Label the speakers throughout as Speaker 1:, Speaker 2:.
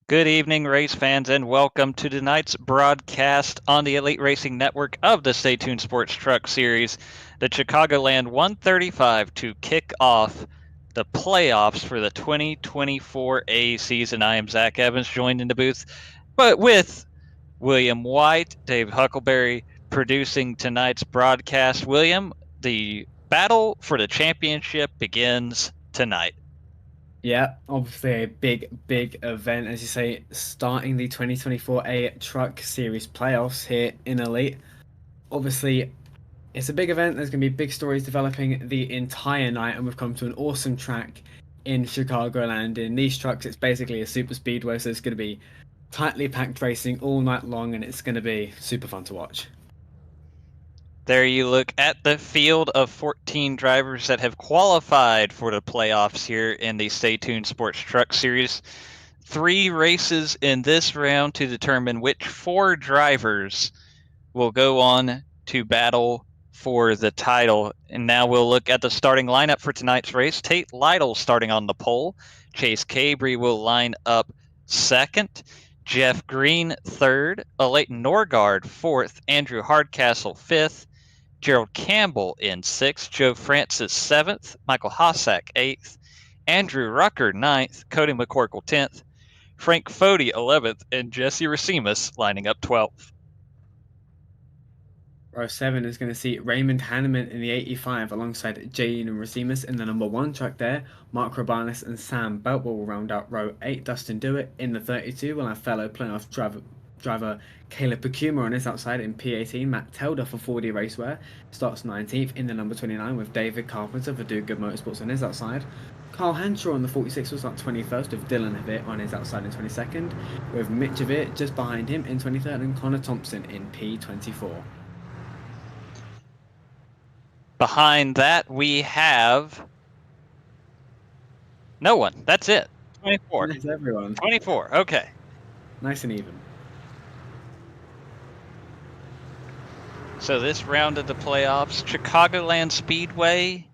Speaker 1: Good evening, race fans, and welcome to tonight's broadcast on the Elite Racing Network of the Stay Tuned Sports Truck Series, the Chicagoland 135, to kick off the playoffs for the 2024 A season. I am Zach Evans, joined in the booth, but with William White, Dave Huckleberry, producing tonight's broadcast. William, the battle for the championship begins tonight.
Speaker 2: Yeah, obviously a big event, as you say, starting the 2024 A Truck Series playoffs here in Elite. Obviously, it's a big event. There's going to be big stories developing the entire night, and we've come to an awesome track in Chicagoland. In these trucks, it's basically a super speedway, so it's going to be tightly packed racing all night long, and it's going to be super fun to watch.
Speaker 1: There you look at the field of 14 drivers that have qualified for the playoffs here in the Stay Tuned Sports Truck Series. 3 races in this round to determine which 4 drivers will go on to battle for the title. And now we'll look at the starting lineup for tonight's race. Tate Lytle starting on the pole. Chase Cabry will line up second. Jeff Green third. Leighton Norgard fourth. Andrew Hardcastle fifth. Gerald Campbell in 6th, Joe Francis 7th, Michael Hossack 8th, Andrew Rucker 9th, Cody McCorkle 10th, Frank Fody 11th, and Jesse Racimus lining up 12th.
Speaker 2: Row 7 is going to see Raymond Hanneman in the 85 alongside Jane and Racimus in the number 1 truck there. Mark Robanis and Sam Belt will round out row 8. Dustin Dewitt in the 32 will have fellow playoff driver Caleb Pacuma on his outside in P18. Matt Telder for 4D Racewear starts 19th in the number 29 with David Carpenter for Do Good Motorsports on his outside. Carl Henshaw on the 46 will start 21st with Dylan Havitt on his outside in 22nd, with Mitch Havitt just behind him in 23rd and Connor Thompson in P24.
Speaker 1: Behind that, we have no one. That's it. 24.
Speaker 2: That's everyone.
Speaker 1: 24. Okay.
Speaker 2: Nice and even.
Speaker 1: So this round of the playoffs, Chicagoland Speedway,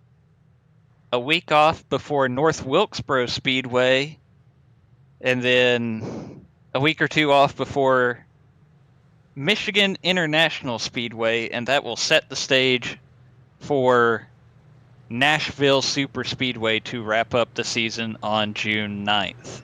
Speaker 1: a week off before North Wilkesboro Speedway, and then a week or 2 off before Michigan International Speedway, and that will set the stage for Nashville Superspeedway to wrap up the season on June 9th.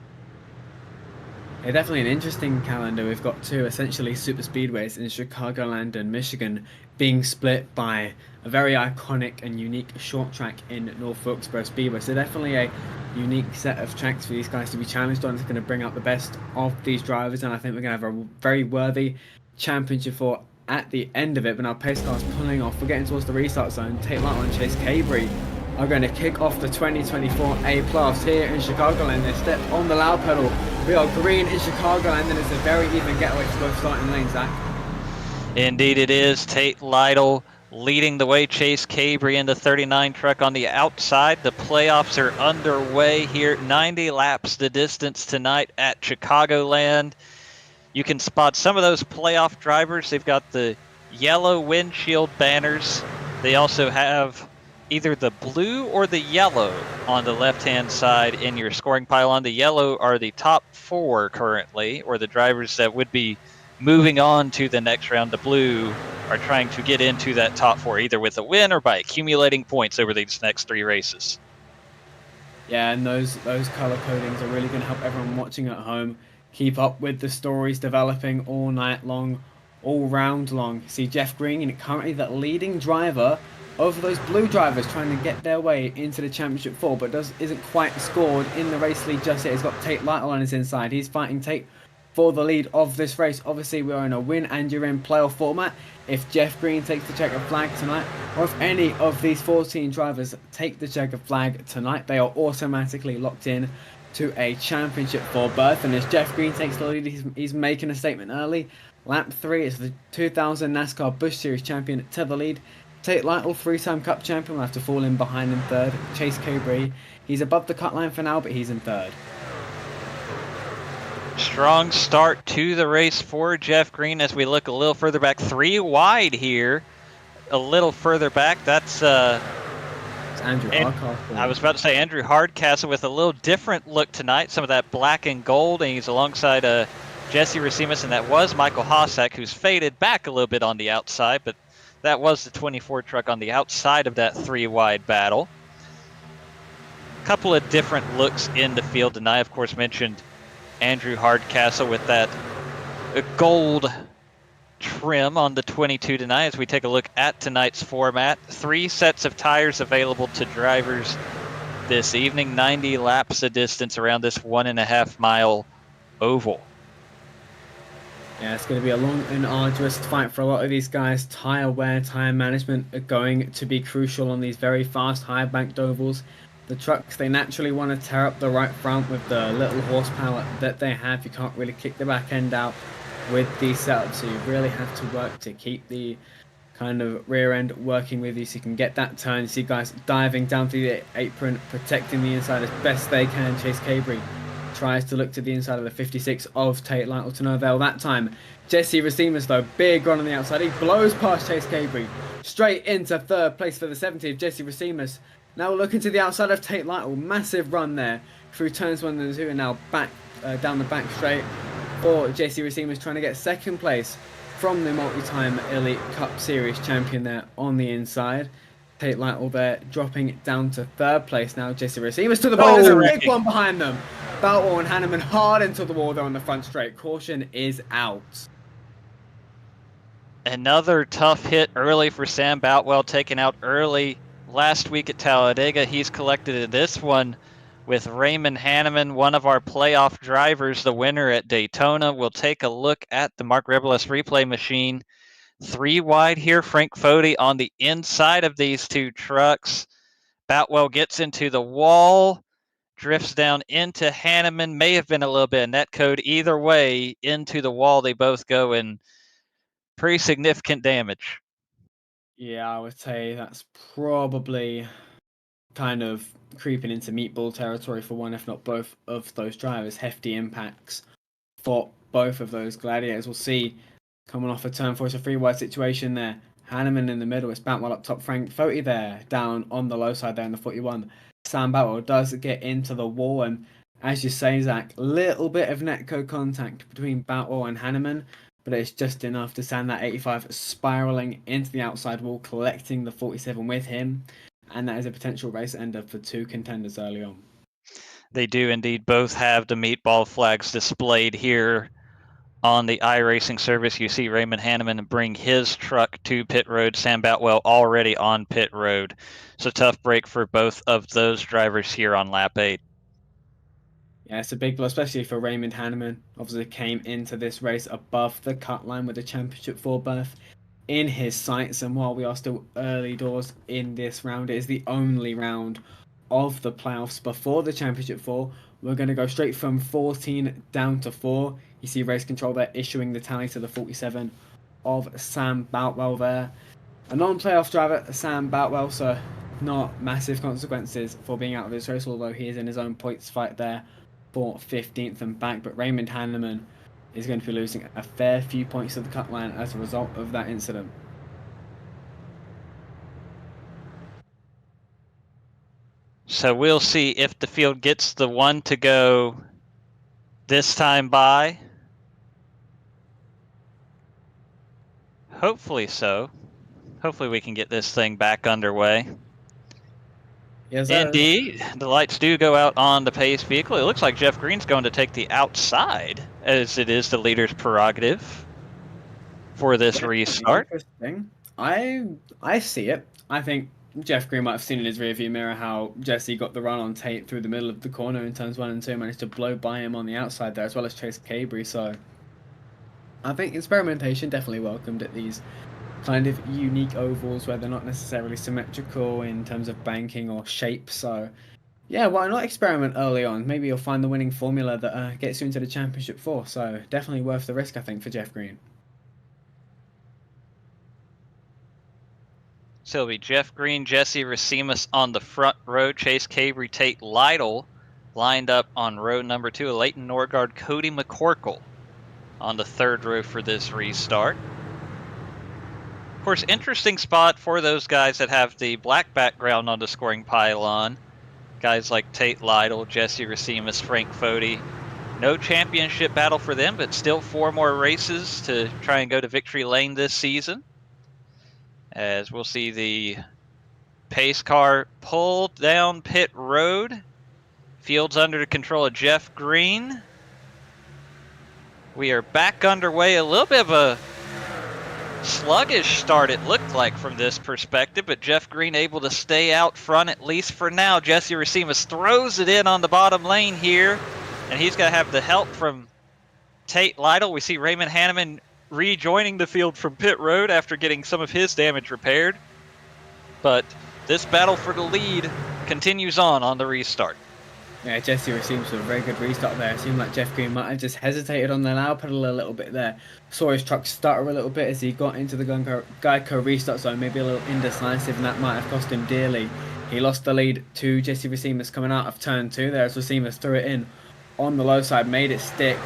Speaker 2: Yeah, definitely an interesting calendar. We've got 2 essentially super speedways in Chicagoland and Michigan being split by a very iconic and unique short track in North Wilkesboro Speedway. So definitely a unique set of tracks for these guys to be challenged on. It's going to bring out the best of these drivers, and I think we're going to have a very worthy championship for at the end of it. But now pace cars pulling off. We're getting towards the restart zone. Tate Lytle and Chase Cabry are going to kick off the 2024 A Plus here in Chicagoland. They step on the loud pedal. We are green in Chicagoland, and it's a very even getaway to both starting lanes, Zach.
Speaker 1: Indeed it is. Tate Lytle leading the way. Chase Cabry in the 39 truck on the outside. The playoffs are underway here. 90 laps the distance tonight at Chicagoland. You can spot some of those playoff drivers. They've got the yellow windshield banners. They also have either the blue or the yellow on the left-hand side in your scoring pylon. The yellow are the top 4 currently, or the drivers that would be moving on to the next round. The blue are trying to get into that top 4, either with a win or by accumulating points over these next 3 races.
Speaker 2: Yeah, and those color codings are really going to help everyone watching at home keep up with the stories developing all night long, all round long. See Jeff Green, and currently the leading driver over those blue drivers trying to get their way into the championship 4, but isn't quite scored in the race lead just yet. He's got Tate Lytle on his inside. He's fighting Tate for the lead of this race. Obviously, we are in a win and you're in playoff format. If Jeff Green takes the checkered flag tonight, or if any of these 14 drivers take the checkered flag tonight, they are automatically locked in to a championship 4 berth. And as Jeff Green takes the lead, he's making a statement early. Lap 3 is the 2000 NASCAR Busch Series champion to the lead. Tate Lytle, 3-time Cup champion, will have to fall in behind in 3rd. Chase Cabry, he's above the cut line for now, but he's in 3rd.
Speaker 1: Strong start to the race for Jeff Green as we look a little further back. 3 wide here. A little further back. That's
Speaker 2: So Andrew Hardcastle.
Speaker 1: I was about to say Andrew Hardcastle with a little different look tonight. Some of that black and gold, and he's alongside Jesse Racines, and that was Michael Hossack, who's faded back a little bit on the outside, but that was the 24 truck on the outside of that 3-wide battle. A couple of different looks in the field tonight. Of course, mentioned Andrew Hardcastle with that gold trim on the 22 tonight. As we take a look at tonight's format, 3 sets of tires available to drivers this evening, 90 laps of distance around this 1.5 mile oval.
Speaker 2: Yeah, it's going to be a long and arduous fight for a lot of these guys. Tire wear, tire management are going to be crucial on these very fast, high-banked ovals. The trucks, they naturally want to tear up the right front with the little horsepower that they have. You can't really kick the back end out with these setups, so you really have to work to keep the kind of rear end working with you so you can get that turn. You see guys diving down through the apron, protecting the inside as best they can. Chase Cabry tries to look to the inside of the 56 of Tate Lytle to no avail that time. Jesse Racines, though, big run on the outside. He blows past Chase Cabry straight into 3rd place for the 70 of Jesse Racines. Now looking to the outside of Tate Lytle. Massive run there through turns 1 and 2, and now back down the back straight for Jesse Racines, trying to get 2nd place from the multi-time Elite Cup Series champion there on the inside. Tate Lytle there dropping it down to 3rd place now. Jesse Racines to the ball. There's a big one behind them. Boutwell and Hanneman hard into the wall there on the front straight. Caution is out.
Speaker 1: Another tough hit early for Sam Boutwell, taken out early last week at Talladega. He's collected this one with Raymond Hanneman, one of our playoff drivers, the winner at Daytona. We'll take a look at the Mark Rebeles replay machine. 3 wide here, Frank Fode on the inside of these 2 trucks. Boutwell gets into the wall, drifts down into Hanneman. May have been a little bit of net code. Either way, into the wall they both go, in pretty significant damage.
Speaker 2: Yeah, I would say that's probably kind of creeping into meatball territory for one, if not both of those drivers. Hefty impacts for both of those gladiators. We'll see coming off a turn 4. It's a 3-wide situation there. Hanneman in the middle. It's Boutwell up top. Frank Fode there down on the low side there in the 41. Sam Boutwell does get into the wall, and as you say, Zach, little bit of netcode contact between Boutwell and Hanneman, but it's just enough to send that 85 spiraling into the outside wall, collecting the 47 with him, and that is a potential race ender for 2 contenders early on.
Speaker 1: They do indeed both have the meatball flags displayed here on the iRacing service. You see Raymond Hanneman bring his truck to pit road. Sam Boutwell already on pit road. So tough break for both of those drivers here on lap 8.
Speaker 2: Yeah, it's a big blow, especially for Raymond Hanneman. Obviously came into this race above the cut line with the Championship 4 berth in his sights. And while we are still early doors in this round, it is the only round of the playoffs before the Championship 4. We're going to go straight from 14 down to 4. You see Race Control there issuing the tally to the 47 of Sam Boutwell there. A non-playoff driver, Sam Boutwell, so not massive consequences for being out of this race, although he is in his own points fight there for 15th and back. But Raymond Hanneman is going to be losing a fair few points to the cut line as a result of that incident.
Speaker 1: So we'll see if the field gets the one to go this time by. Hopefully so. Hopefully we can get this thing back underway.
Speaker 2: Yes,
Speaker 1: indeed, the lights do go out on the pace vehicle. It looks like Jeff Green's going to take the outside, as it is the leader's prerogative for this restart.
Speaker 2: Interesting. I see it. I think Jeff Green might have seen in his rearview mirror how Jesse got the run on Tate through the middle of the corner in turns 1 and 2, managed to blow by him on the outside there, as well as Chase Cabry. So I think experimentation definitely welcomed at these kind of unique ovals where they're not necessarily symmetrical in terms of banking or shape. So yeah, why not experiment early on? Maybe you'll find the winning formula that gets you into the Championship 4. So definitely worth the risk, I think, for Jeff Green.
Speaker 1: So it'll be Jeff Green, Jesse Racines on the front row, Chase Cabry, Tate Lytle lined up on row number 2, Leighton Norgard, Cody McCorkle on the 3rd row for this restart. Of course, interesting spot for those guys that have the black background on the scoring pylon. Guys like Tate Lytle, Jesse Racimus, Frank Foti. No championship battle for them, but still 4 more races to try and go to victory lane this season. As we'll see the pace car pull down pit road. Field's under the control of Jeff Green. We are back underway. A little bit of a sluggish start, it looked like from this perspective, but Jeff Green able to stay out front at least for now. Jesse Racimus throws it in on the bottom lane here, and he's got to have the help from Tate Lytle. We see Raymond Hanneman rejoining the field from pit road after getting some of his damage repaired. But this battle for the lead continues on the restart.
Speaker 2: Yeah, Jesse Racimus with a very good restart there. It seemed like Jeff Green might have just hesitated on the loud pedal a little bit there. Saw his truck stutter a little bit as he got into the Geico restart zone, maybe a little indecisive, and that might have cost him dearly. He lost the lead to Jesse Racimus coming out of turn 2 there as Racimus threw it in on the low side, made it stick.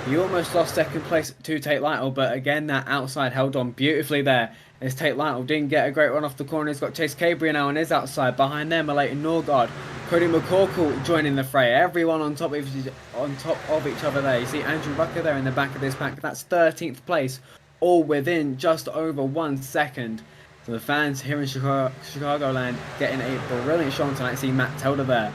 Speaker 2: He almost lost second place to Tate Lytle, but again, that outside held on beautifully there. As Tate Lytle didn't get a great run off the corner. He's got Chase Cabria now on his outside. Behind them, Leighton Norgard, Cody McCorkle joining the fray. Everyone on top of each other there. You see Andrew Rucker there in the back of this pack. That's 13th place, all within just over 1 second. So the fans here in Chicagoland getting a brilliant shot tonight. See Matt Telder there,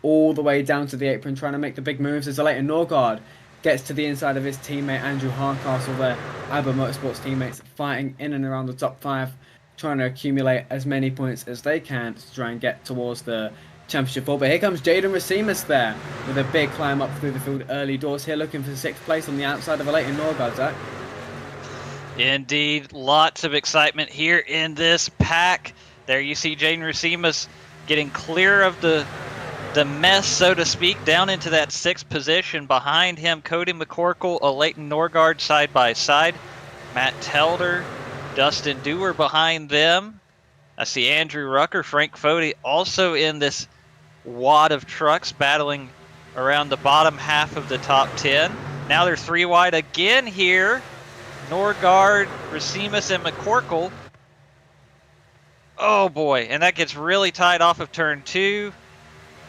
Speaker 2: all the way down to the apron, trying to make the big moves as Leighton Norgard gets to the inside of his teammate Andrew Hardcastle there. ABBA Motorsports teammates fighting in and around the top 5, trying to accumulate as many points as they can to try and get towards the championship 4. But here comes Jaden Racimus there with a big climb up through the field early doors here, looking for 6th place on the outside of Leighton Norgard, Zach.
Speaker 1: Indeed, lots of excitement here in this pack. There you see Jaden Racimus getting clear of the mess, so to speak, down into that 6th position. Behind him, Cody McCorkle, Leighton Norgard side by side. Matt Telder, Dustin Dewar behind them. I see Andrew Rucker, Frank Foti also in this wad of trucks battling around the bottom half of the top 10. Now they're 3 wide again here. Norgard, Racimus, and McCorkle. Oh boy, and that gets really tight off of turn 2.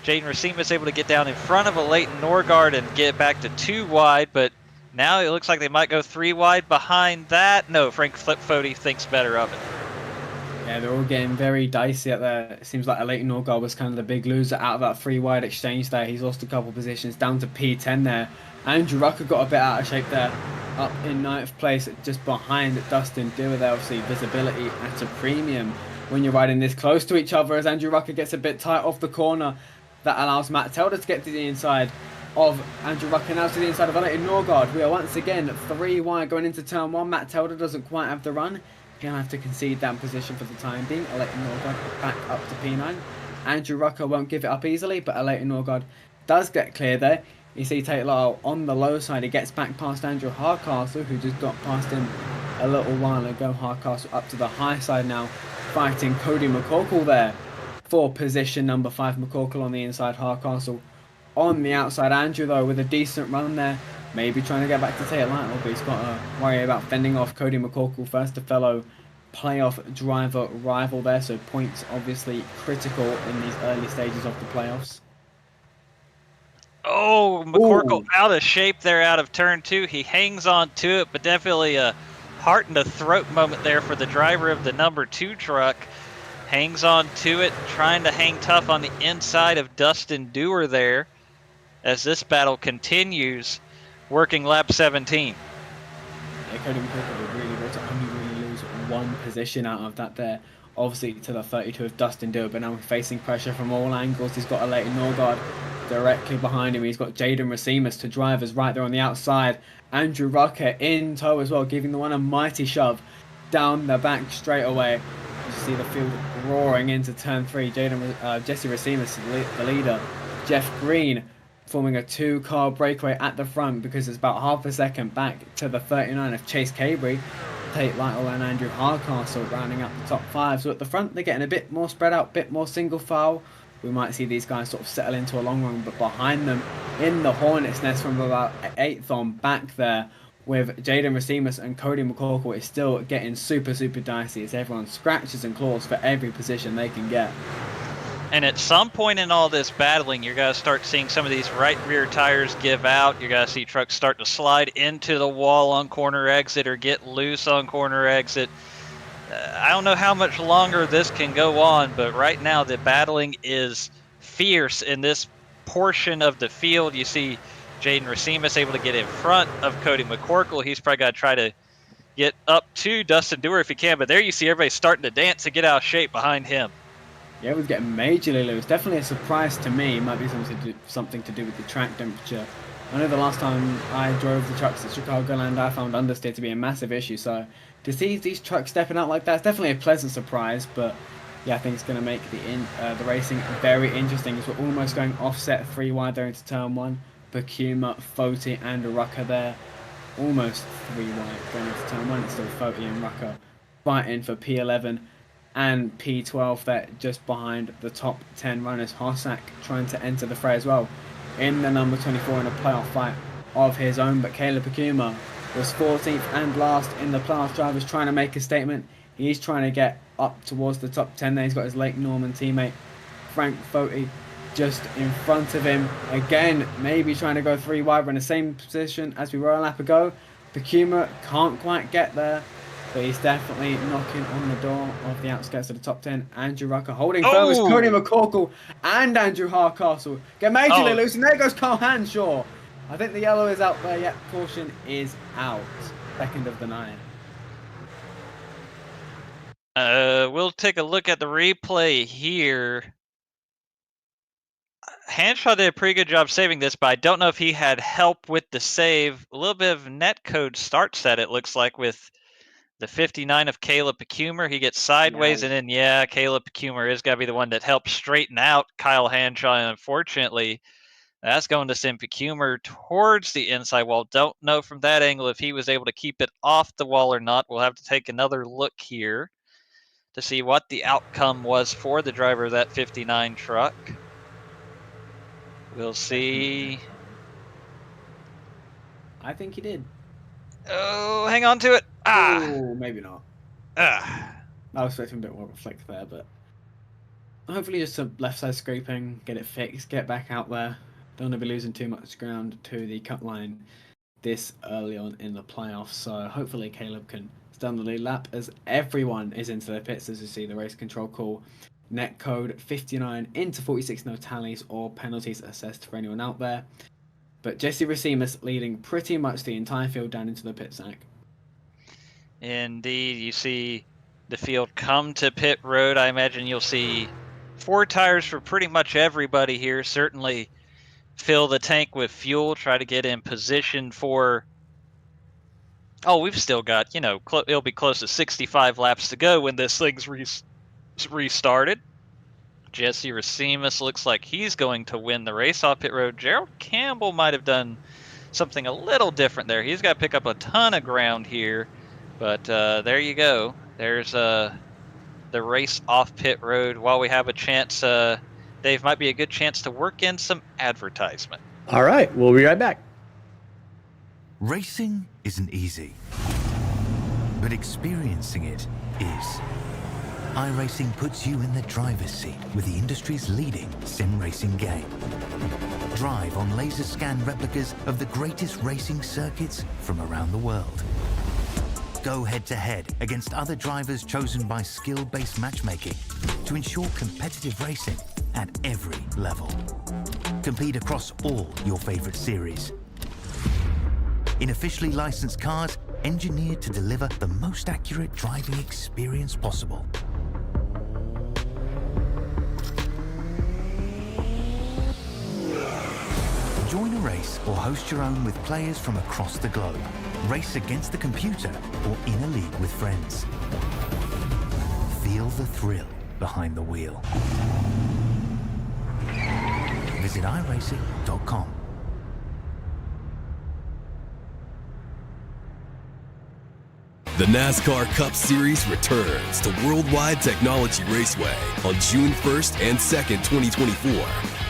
Speaker 1: Jaden Racimus able to get down in front of a Leighton Norgard and get back to 2 wide, but now it looks like they might go 3 wide behind that. No, Frank Foti thinks better of it.
Speaker 2: Yeah, they're all getting very dicey out there. It seems like Leighton Norgard was kind of the big loser out of that 3 wide exchange there. He's lost a couple positions down to P10 there. Andrew Rucker got a bit out of shape there, up in 9th place, just behind Dustin Dewar there. Obviously, visibility at a premium when you're riding this close to each other, as Andrew Rucker gets a bit tight off the corner. That allows Matt Telder to get to the inside of Andrew Rucker, now to the inside of Leighton Norgard. We are once again 3 wide going into turn 1. Matt Telder doesn't quite have the run. He'll have to concede that position for the time being. Leighton Norgard back up to P9. Andrew Rucker won't give it up easily, but Leighton Norgard does get clear there. You see Tate Lytle on the low side. He gets back past Andrew Hardcastle, who just got past him a little while ago. Hardcastle up to the high side now, fighting Cody McCorkle there for position number 5. McCorkle on the inside, Hardcastle on the outside. Andrew, though, with a decent run there, maybe trying to get back to Tate Lytle, but he's got to worry about fending off Cody McCorkle first, a fellow playoff driver rival there, so points obviously critical in these early stages of the playoffs.
Speaker 1: Oh, McCorkle out of shape there out of turn 2. He hangs on to it, but definitely a heart in the throat moment there for the driver of the number 2 truck. Hangs on to it, trying to hang tough on the inside of Dustin Dewar there as this battle continues, working lap 17.
Speaker 2: Yeah, Cody McCorkle would really want to only lose 1 position out of that there. Obviously to the 32 of Dustin Dewar, but now facing pressure from all angles. He's got a Leighton Norgard directly behind him. He's got Jaden Racimus to drivers right there on the outside. Andrew Rucker in tow as well, giving the one a mighty shove down the back straight away. You see the field roaring into turn 3. Jesse Racimus, the leader. Jeff Green forming a 2-car breakaway at the front because it's about half a second back to the 39 of Chase Cabri. Tate Lytle and Andrew Hardcastle rounding up the top 5. So at the front, they're getting a bit more spread out, a bit more single file. We might see these guys sort of settle into a long run, but behind them in the Hornet's Nest from about 8th on back there, with Jaden Racimus and Cody McCorkle is still getting super, super dicey as everyone scratches and claws for every position they can get.
Speaker 1: And at some point in all this battling, you're going to start seeing some of these right rear tires give out. You're going to see trucks start to slide into the wall on corner exit or get loose on corner exit. I don't know how much longer this can go on, but right now the battling is fierce in this portion of the field. You see Jaden Racimus able to get in front of Cody McCorkle. He's probably got to try to get up to Dustin Dewar if he can, but there you see everybody starting to dance and get out of shape behind him.
Speaker 2: Yeah, it was getting majorly loose. Definitely a surprise to me. It might be something to do with the track temperature. I know the last time I drove the trucks at Chicagoland, I found understeer to be a massive issue. So to see these trucks stepping out like that, it's definitely a pleasant surprise. But yeah, I think it's going to make the racing very interesting. As we're almost going offset 3 wide there into turn 1. Bakuma, Foti, and Rucker there. Almost 3 wide going into turn 1. It's still Foti and Rucker fighting for P11. And P12 there just behind the top 10 runners. Hossack trying to enter the fray as well in the number 24 in a playoff fight of his own. But Caleb Bakuma was 14th and last in the playoff drivers, trying to make a statement. He's trying to get up towards the top 10 there. He's got his Lake Norman teammate Frank Foti just in front of him. Again, maybe trying to go 3 wide. We're in the same position as we were a lap ago. Bakuma can't quite get there, but he's definitely knocking on the door of the outskirts of the top 10. Andrew Rucker holding firm as Cody McCorkle and Andrew Hardcastle get majorly loose, and there goes Carl Hanshaw. I think the yellow is out there yet. Caution is out. Second of the 9.
Speaker 1: We'll take a look at the replay here. Hanshaw did a pretty good job saving this, but I don't know if he had help with the save. A little bit of netcode start set, it looks like, with the 59 of Caleb Pekumer. He gets sideways, and then, Caleb Pekumer is going to be the one that helps straighten out Kyle Hanshaw. And unfortunately, that's going to send Pekumer towards the inside wall. Don't know from that angle if he was able to keep it off the wall or not. We'll have to take another look here to see what the outcome was for the driver of that 59 truck. We'll see.
Speaker 2: I think he did.
Speaker 1: Oh, hang on to it.
Speaker 2: Oh, maybe not.
Speaker 1: I
Speaker 2: was expecting a bit more of a flick there, but hopefully just a left side scraping, get it fixed, get back out there. Don't want to be losing too much ground to the cut line this early on in the playoffs. So hopefully Caleb can stay on the lead lap as everyone is into their pits. As you see, the race control call. Net code 59 into 46, no tallies or penalties assessed for anyone out there. But Jesse Racimus leading pretty much the entire field down into the pit, Zach.
Speaker 1: Indeed, you see the field come to pit road. I imagine you'll see 4 tires for pretty much everybody here. Certainly fill the tank with fuel, try to get in position for... Oh, we've still got, it'll be close to 65 laps to go when this thing's restarted. Jesse Racimus looks like he's going to win the race off pit road. Gerald Campbell might have done something a little different there. He's got to pick up a ton of ground here. But there you go. There's the race off pit road. While we have a chance, Dave, might be a good chance to work in some advertisement.
Speaker 3: All right, we'll be right back.
Speaker 4: Racing isn't easy, but experiencing it is. iRacing puts you in the driver's seat with the industry's leading sim racing game. Drive on laser scan replicas of the greatest racing circuits from around the world. Go head-to-head against other drivers chosen by skill-based matchmaking to ensure competitive racing at every level. Compete across all your favorite series. In officially licensed cars, engineered to deliver the most accurate driving experience possible. Join a race or host your own with players from across the globe. Race against the computer or in a league with friends. Feel the thrill behind the wheel. Visit iRacing.com.
Speaker 5: The NASCAR Cup Series returns to Worldwide Technology Raceway on June 1st and 2nd, 2024.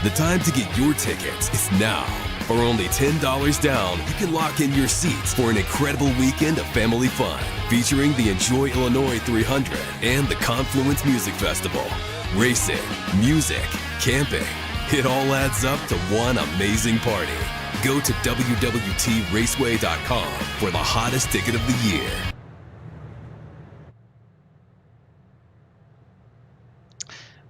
Speaker 5: The time to get your tickets is now. For only $10 down, you can lock in your seats for an incredible weekend of family fun, featuring the Enjoy Illinois 300 and the Confluence Music Festival. Racing, music, camping, it all adds up to one amazing party. Go to www.raceway.com for the hottest ticket of the year.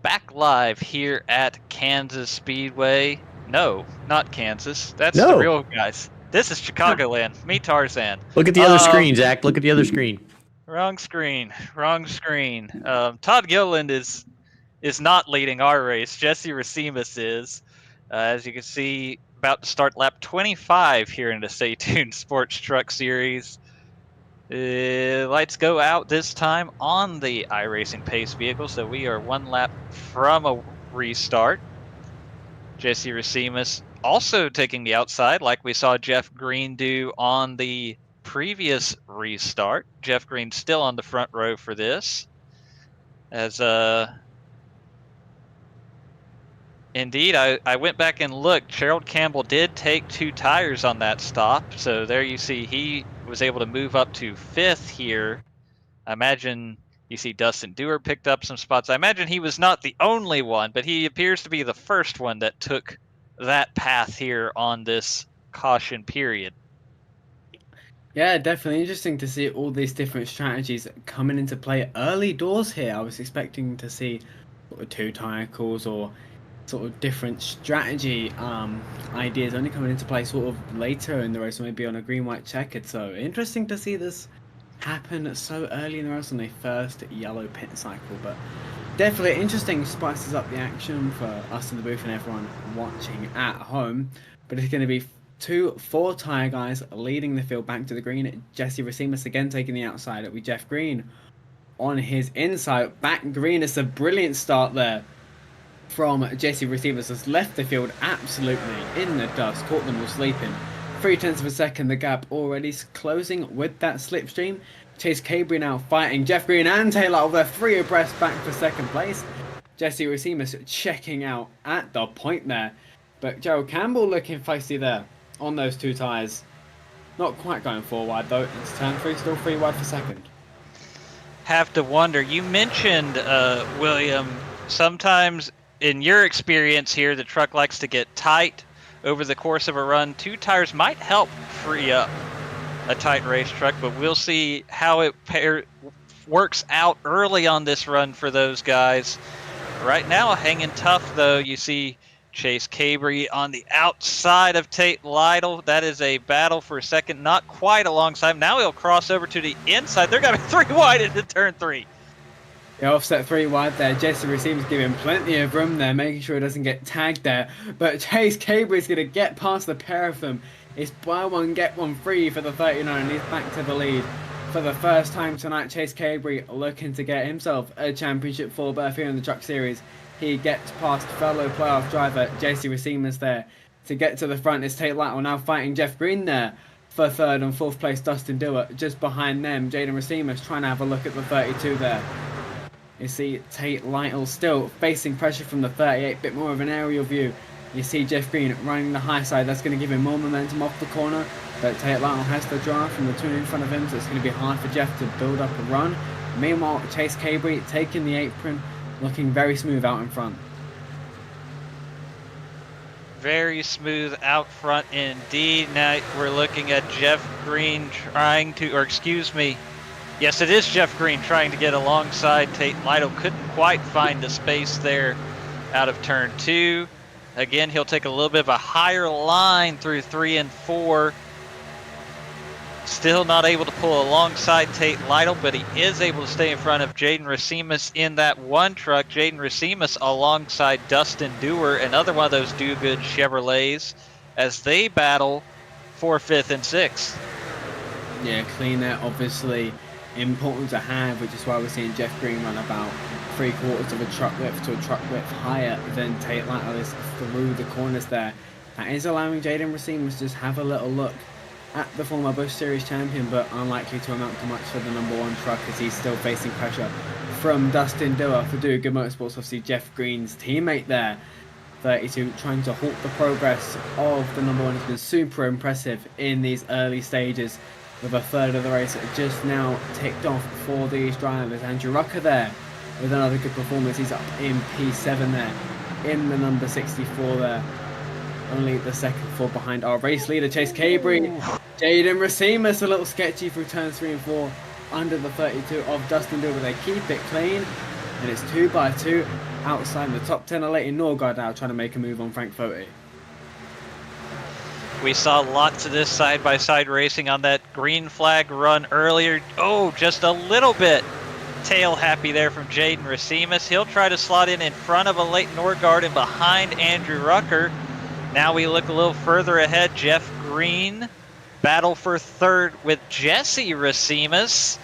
Speaker 1: Back live here at Kansas Speedway. No, not Kansas. That's
Speaker 3: No.
Speaker 1: the real guys. This is Chicagoland. Me, Tarzan.
Speaker 3: Look at the other screen, Zach. Look at the other screen.
Speaker 1: Wrong screen. Wrong screen. Todd Gilliland is not leading our race. Jesse Racimus is. As you can see, about to start lap 25 here in the Stay Tuned Sports Truck Series. Lights go out this time on the iRacing Pace vehicle, so we are one lap from a restart. Jesse Racimus also taking the outside, like we saw Jeff Green do on the previous restart. Jeff Green still on the front row for this. As indeed, I went back and looked. Gerald Campbell did take 2 tires on that stop, so there you see he was able to move up to 5th here. I imagine you see Dustin Dewar picked up some spots. I imagine he was not the only one, but he appears to be the first one that took that path here on this caution period.
Speaker 2: Yeah, definitely interesting to see all these different strategies coming into play early doors here. I was expecting to see sort of 2 tire calls or sort of different strategy ideas only coming into play sort of later in the race, or maybe on a green-white checkered. So interesting to see this happen so early in the race on the first yellow pit cycle, but definitely interesting, spices up the action for us in the booth and everyone watching at home. But it's going to be 2 4-tire guys leading the field back to the green. Jesse Racimus again taking the outside. It'll be Jeff Green on his inside. Back green. It's a brilliant start there from Jesse Racimus. Has left the field absolutely in the dust, caught them all sleeping. 0.3 of a second, the gap already closing with that slipstream. Chase Cabry now fighting Jeff Green and Taylor over 3 abreast back for second place. Jesse Racimus checking out at the point there, but Gerald Campbell looking feisty there on those 2 tires. Not quite going 4 wide though. It's turn 3, still 3 wide for second.
Speaker 1: Have to wonder. You mentioned William. Sometimes in your experience here, the truck likes to get tight over the course of a run. 2 tires might help free up a tight race truck, but we'll see how it works out early on this run for those guys. Right now, hanging tough, though. You see Chase Cabry on the outside of Tate Lytle. That is a battle for a second, not quite alongside. Now he'll cross over to the inside. They're going to be 3 wide into turn 3.
Speaker 2: Yeah, offset 3 wide there. Jesse Racimus giving plenty of room there, making sure he doesn't get tagged there. But Chase Cabry is going to get past the pair of them. It's buy one, get one free for the 39, and he's back to the lead. For the first time tonight, Chase Cabry looking to get himself a championship 4 berth here in the Truck Series. He gets past fellow playoff driver Jesse Racimus there to get to the front. It's Tate Lytle now fighting Jeff Green there for 3rd and 4th place. Dustin Dewar just behind them. Jaden Racimus trying to have a look at the 32 there. You see Tate Lytle still facing pressure from the 38, bit more of an aerial view. You see Jeff Green running the high side. That's going to give him more momentum off the corner. But Tate Lytle has the drive from the 2 in front of him, so it's going to be hard for Jeff to build up a run. Meanwhile, Chase Cabry taking the apron, looking very smooth out in front.
Speaker 1: Very smooth out front indeed. Now we're looking at Jeff Green trying to, or excuse me, yes, it is Jeff Green trying to get alongside Tate Lytle. Couldn't quite find the space there out of turn 2. Again, he'll take a little bit of a higher line through 3 and 4. Still not able to pull alongside Tate Lytle, but he is able to stay in front of Jaden Racimus in that 1 truck. Jaden Racimus alongside Dustin Dewar, another one of those do-good Chevrolets, as they battle for 5th and 6th.
Speaker 2: Yeah, clean there, obviously important to have, which is why we're seeing Jeff Green run about 3/4 of a truck width to a truck width higher than Tate Lytle is through the corners there. That is allowing Jaden Racimus to just have a little look at the former Busch Series champion, but unlikely to amount to much for the number 1 truck as he's still facing pressure from Dustin Dewar for Do Good Motorsports. Obviously Jeff Green's teammate there 32, trying to halt the progress of the number one. Has been super impressive in these early stages, with a third of the race just now ticked off for these drivers. Andrew Rucker there with another good performance. He's up in P7 there, in the number 64 there. Only the second fall behind our race leader, Chase Cabry. Jaden Racimus a little sketchy through turns 3 and 4 under the 32 of Dustin Dillward. They keep it clean, and it's 2 by 2 outside the top 10. Leighton Norgard now trying to make a move on Frank Foti.
Speaker 1: We saw lots of this side-by-side racing on that green flag run earlier. Oh, just a little bit tail happy there from Jaden Racimus. He'll try to slot in front of a Leighton Norgard and behind Andrew Rucker. Now we look a little further ahead. Jeff Green battle for third with Jesse Racimus.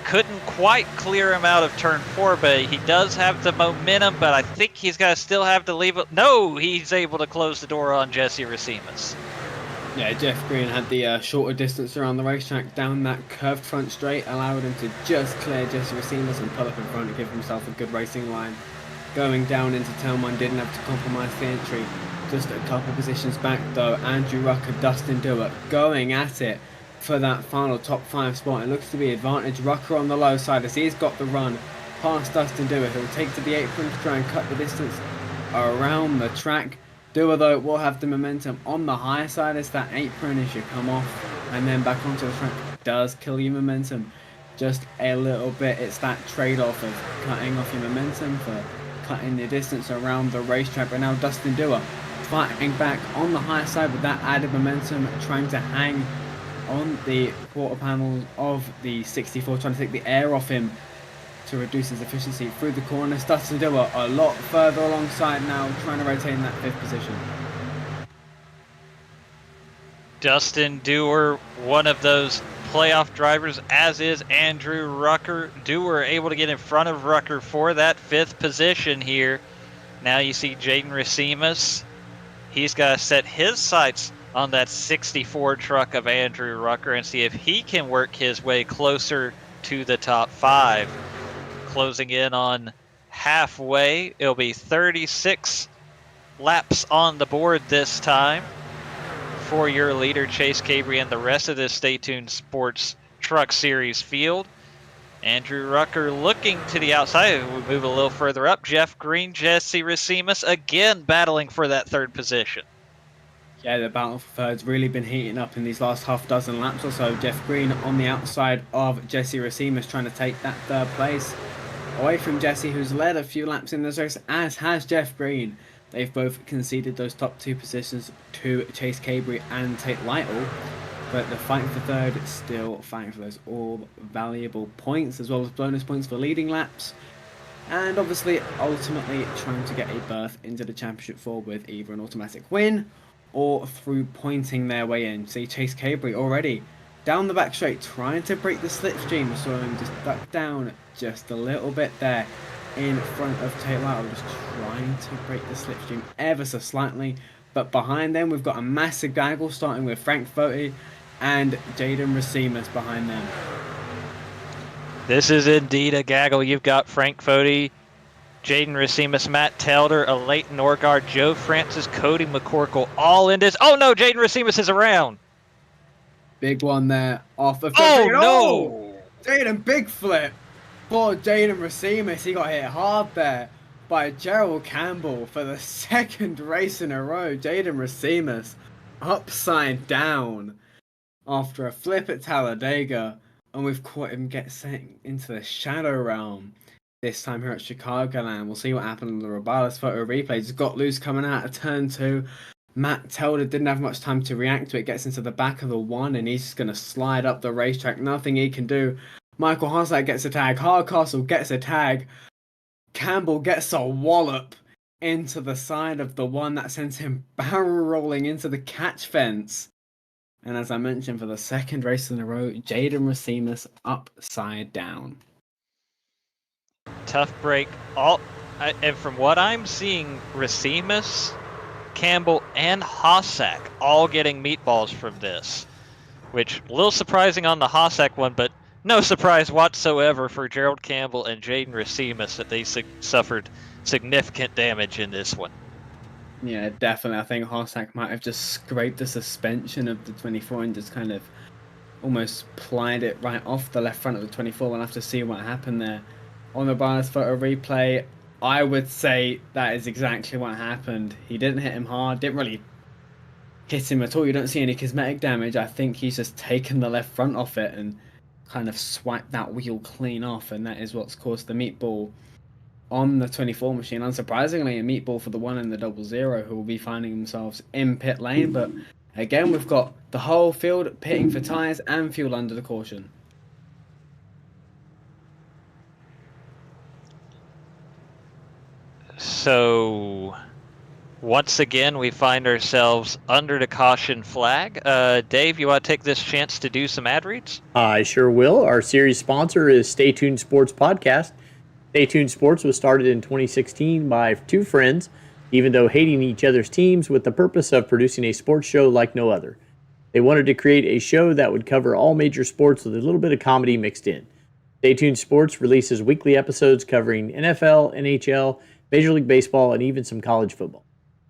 Speaker 1: Couldn't quite clear him out of turn 4, but he does have the momentum, but I think he's got to still have to leave it. No, he's able to close the door on Jesse Racimus.
Speaker 2: Yeah, Jeff Green had the shorter distance around the racetrack down that curved front straight, allowed him to just clear Jesse Racimus and pull up in front and give himself a good racing line. Going down into turn 1, didn't have to compromise the entry. Just a couple positions back though, Andrew Rucker, Dustin Dillward going at it for that final top 5 spot. It looks to be advantage Rucker on the low side as he's got the run past Dustin Dillward. He'll take to the apron to try and cut the distance around the track. Dillward though will have the momentum on the high side as that apron as you come off and then back onto the track does kill your momentum just a little bit. It's that trade-off of cutting off your momentum for cutting the distance around the racetrack. But now Dustin Dillward fighting back on the high side with that added momentum, trying to hang on the quarter panels of the 64, trying to take the air off him to reduce his efficiency through the corners. Dustin Dillward a lot further alongside now, trying to retain that 5th position.
Speaker 1: Dustin Dewar, one of those playoff drivers, as is Andrew Rucker. Dewar able to get in front of Rucker for that 5th position here. Now you see Jaden Racimus. He's got to set his sights on that 64 truck of Andrew Rucker and see if he can work his way closer to the top 5. Closing in on halfway. It'll be 36 laps on the board this time for your leader, Chase Cabry, and the rest of this Stay Tuned Sports Truck Series field. Andrew Rucker looking to the outside. We move a little further up. Jeff Green, Jesse Racimus again battling for that 3rd position.
Speaker 2: Yeah, the battle for third's really been heating up in these last half dozen laps or so. Jeff Green on the outside of Jesse Racimus trying to take that 3rd place away from Jesse, who's led a few laps in this race, as has Jeff Green. They've both conceded those top 2 positions to Chase Cabry and Tate Lytle. But the fight for third is still fighting for those all valuable points, as well as bonus points for leading laps. And obviously, ultimately trying to get a berth into the Championship 4 with either an automatic win or through pointing their way in. See Chase Cabry already down the back straight, trying to break the slipstream. Saw him just duck down just a little bit there in front of Tate Lytle, just trying to break the slipstream ever so slightly. But behind them, we've got a massive gaggle, starting with Frank Foti and Jaden Racimus behind them.
Speaker 1: This is indeed a gaggle. You've got Frank Foti, Jaden Racimus, Matt Telder, a Leighton Norgard, Joe Francis, Cody McCorkle, all in this. Oh no, Jaden Racimus is around.
Speaker 2: Big one there off the
Speaker 1: Oh no!
Speaker 2: Jaden, big flip. Poor Jaden Racimus, he got hit hard there by Gerald Campbell for the 2nd race in a row. Jaden Racimus upside down after a flip at Talladega, and we've caught him get sent into the shadow realm this time here at Chicagoland. We'll see what happened in the Robalis photo replay. Just got loose coming out of turn 2. Matt Telder didn't have much time to react to it. Gets into the back of the 1, and he's just going to slide up the racetrack. Nothing he can do. Michael Harsack gets a tag. Hardcastle gets a tag. Campbell gets a wallop into the side of the 1. That sends him barrel rolling into the catch fence. And as I mentioned, for the 2nd race in a row, Jaden Racimus upside down.
Speaker 1: Tough break. And from what I'm seeing, Racimus, Campbell, and Hossack all getting meatballs from this. Which, a little surprising on the Hossack one, but no surprise whatsoever for Gerald Campbell and Jaden Racimus that they suffered significant damage in this one.
Speaker 2: Yeah, definitely. I think Harsack might have just scraped the suspension of the 24 and just kind of almost plied it right off the left front of the 24. We'll have to see what happened there. On the bias photo replay, I would say that is exactly what happened. He didn't hit him hard, didn't really hit him at all. You don't see any cosmetic damage. I think he's just taken the left front off it and kind of swiped that wheel clean off, and that is what's caused the meatball on the 24 machine. Unsurprisingly, a meatball for the 1 and the 00, who will be finding themselves in pit lane. But again, we've got the whole field pitting for tyres and fuel under the caution.
Speaker 1: So once again, we find ourselves under the caution flag. Dave, you want to take this chance to do some ad reads?
Speaker 3: I sure will. Our series sponsor is Stay Tuned Sports Podcast. Stay Tuned Sports was started in 2016 by two friends, even though hating each other's teams, with the purpose of producing a sports show like no other. They wanted to create a show that would cover all major sports with a little bit of comedy mixed in. Stay Tuned Sports releases weekly episodes covering NFL, NHL, Major League Baseball, and even some college football.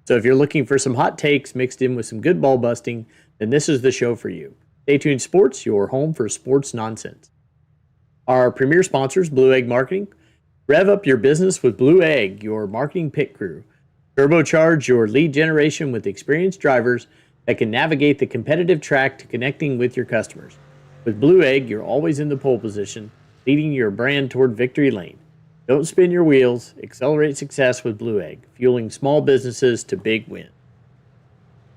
Speaker 3: So if you're looking for some hot takes mixed in with some good ball busting, then this is the show for you. Stay Tuned Sports, your home for sports nonsense. Our premier sponsors, Blue Egg Marketing. Rev up your business with Blue Egg, your marketing pit crew. Turbocharge your lead generation with experienced drivers that can navigate the competitive track to connecting with your customers. With Blue Egg, you're always in the pole position, leading your brand toward victory lane. Don't spin your wheels. Accelerate success with Blue Egg, fueling small businesses to big wins.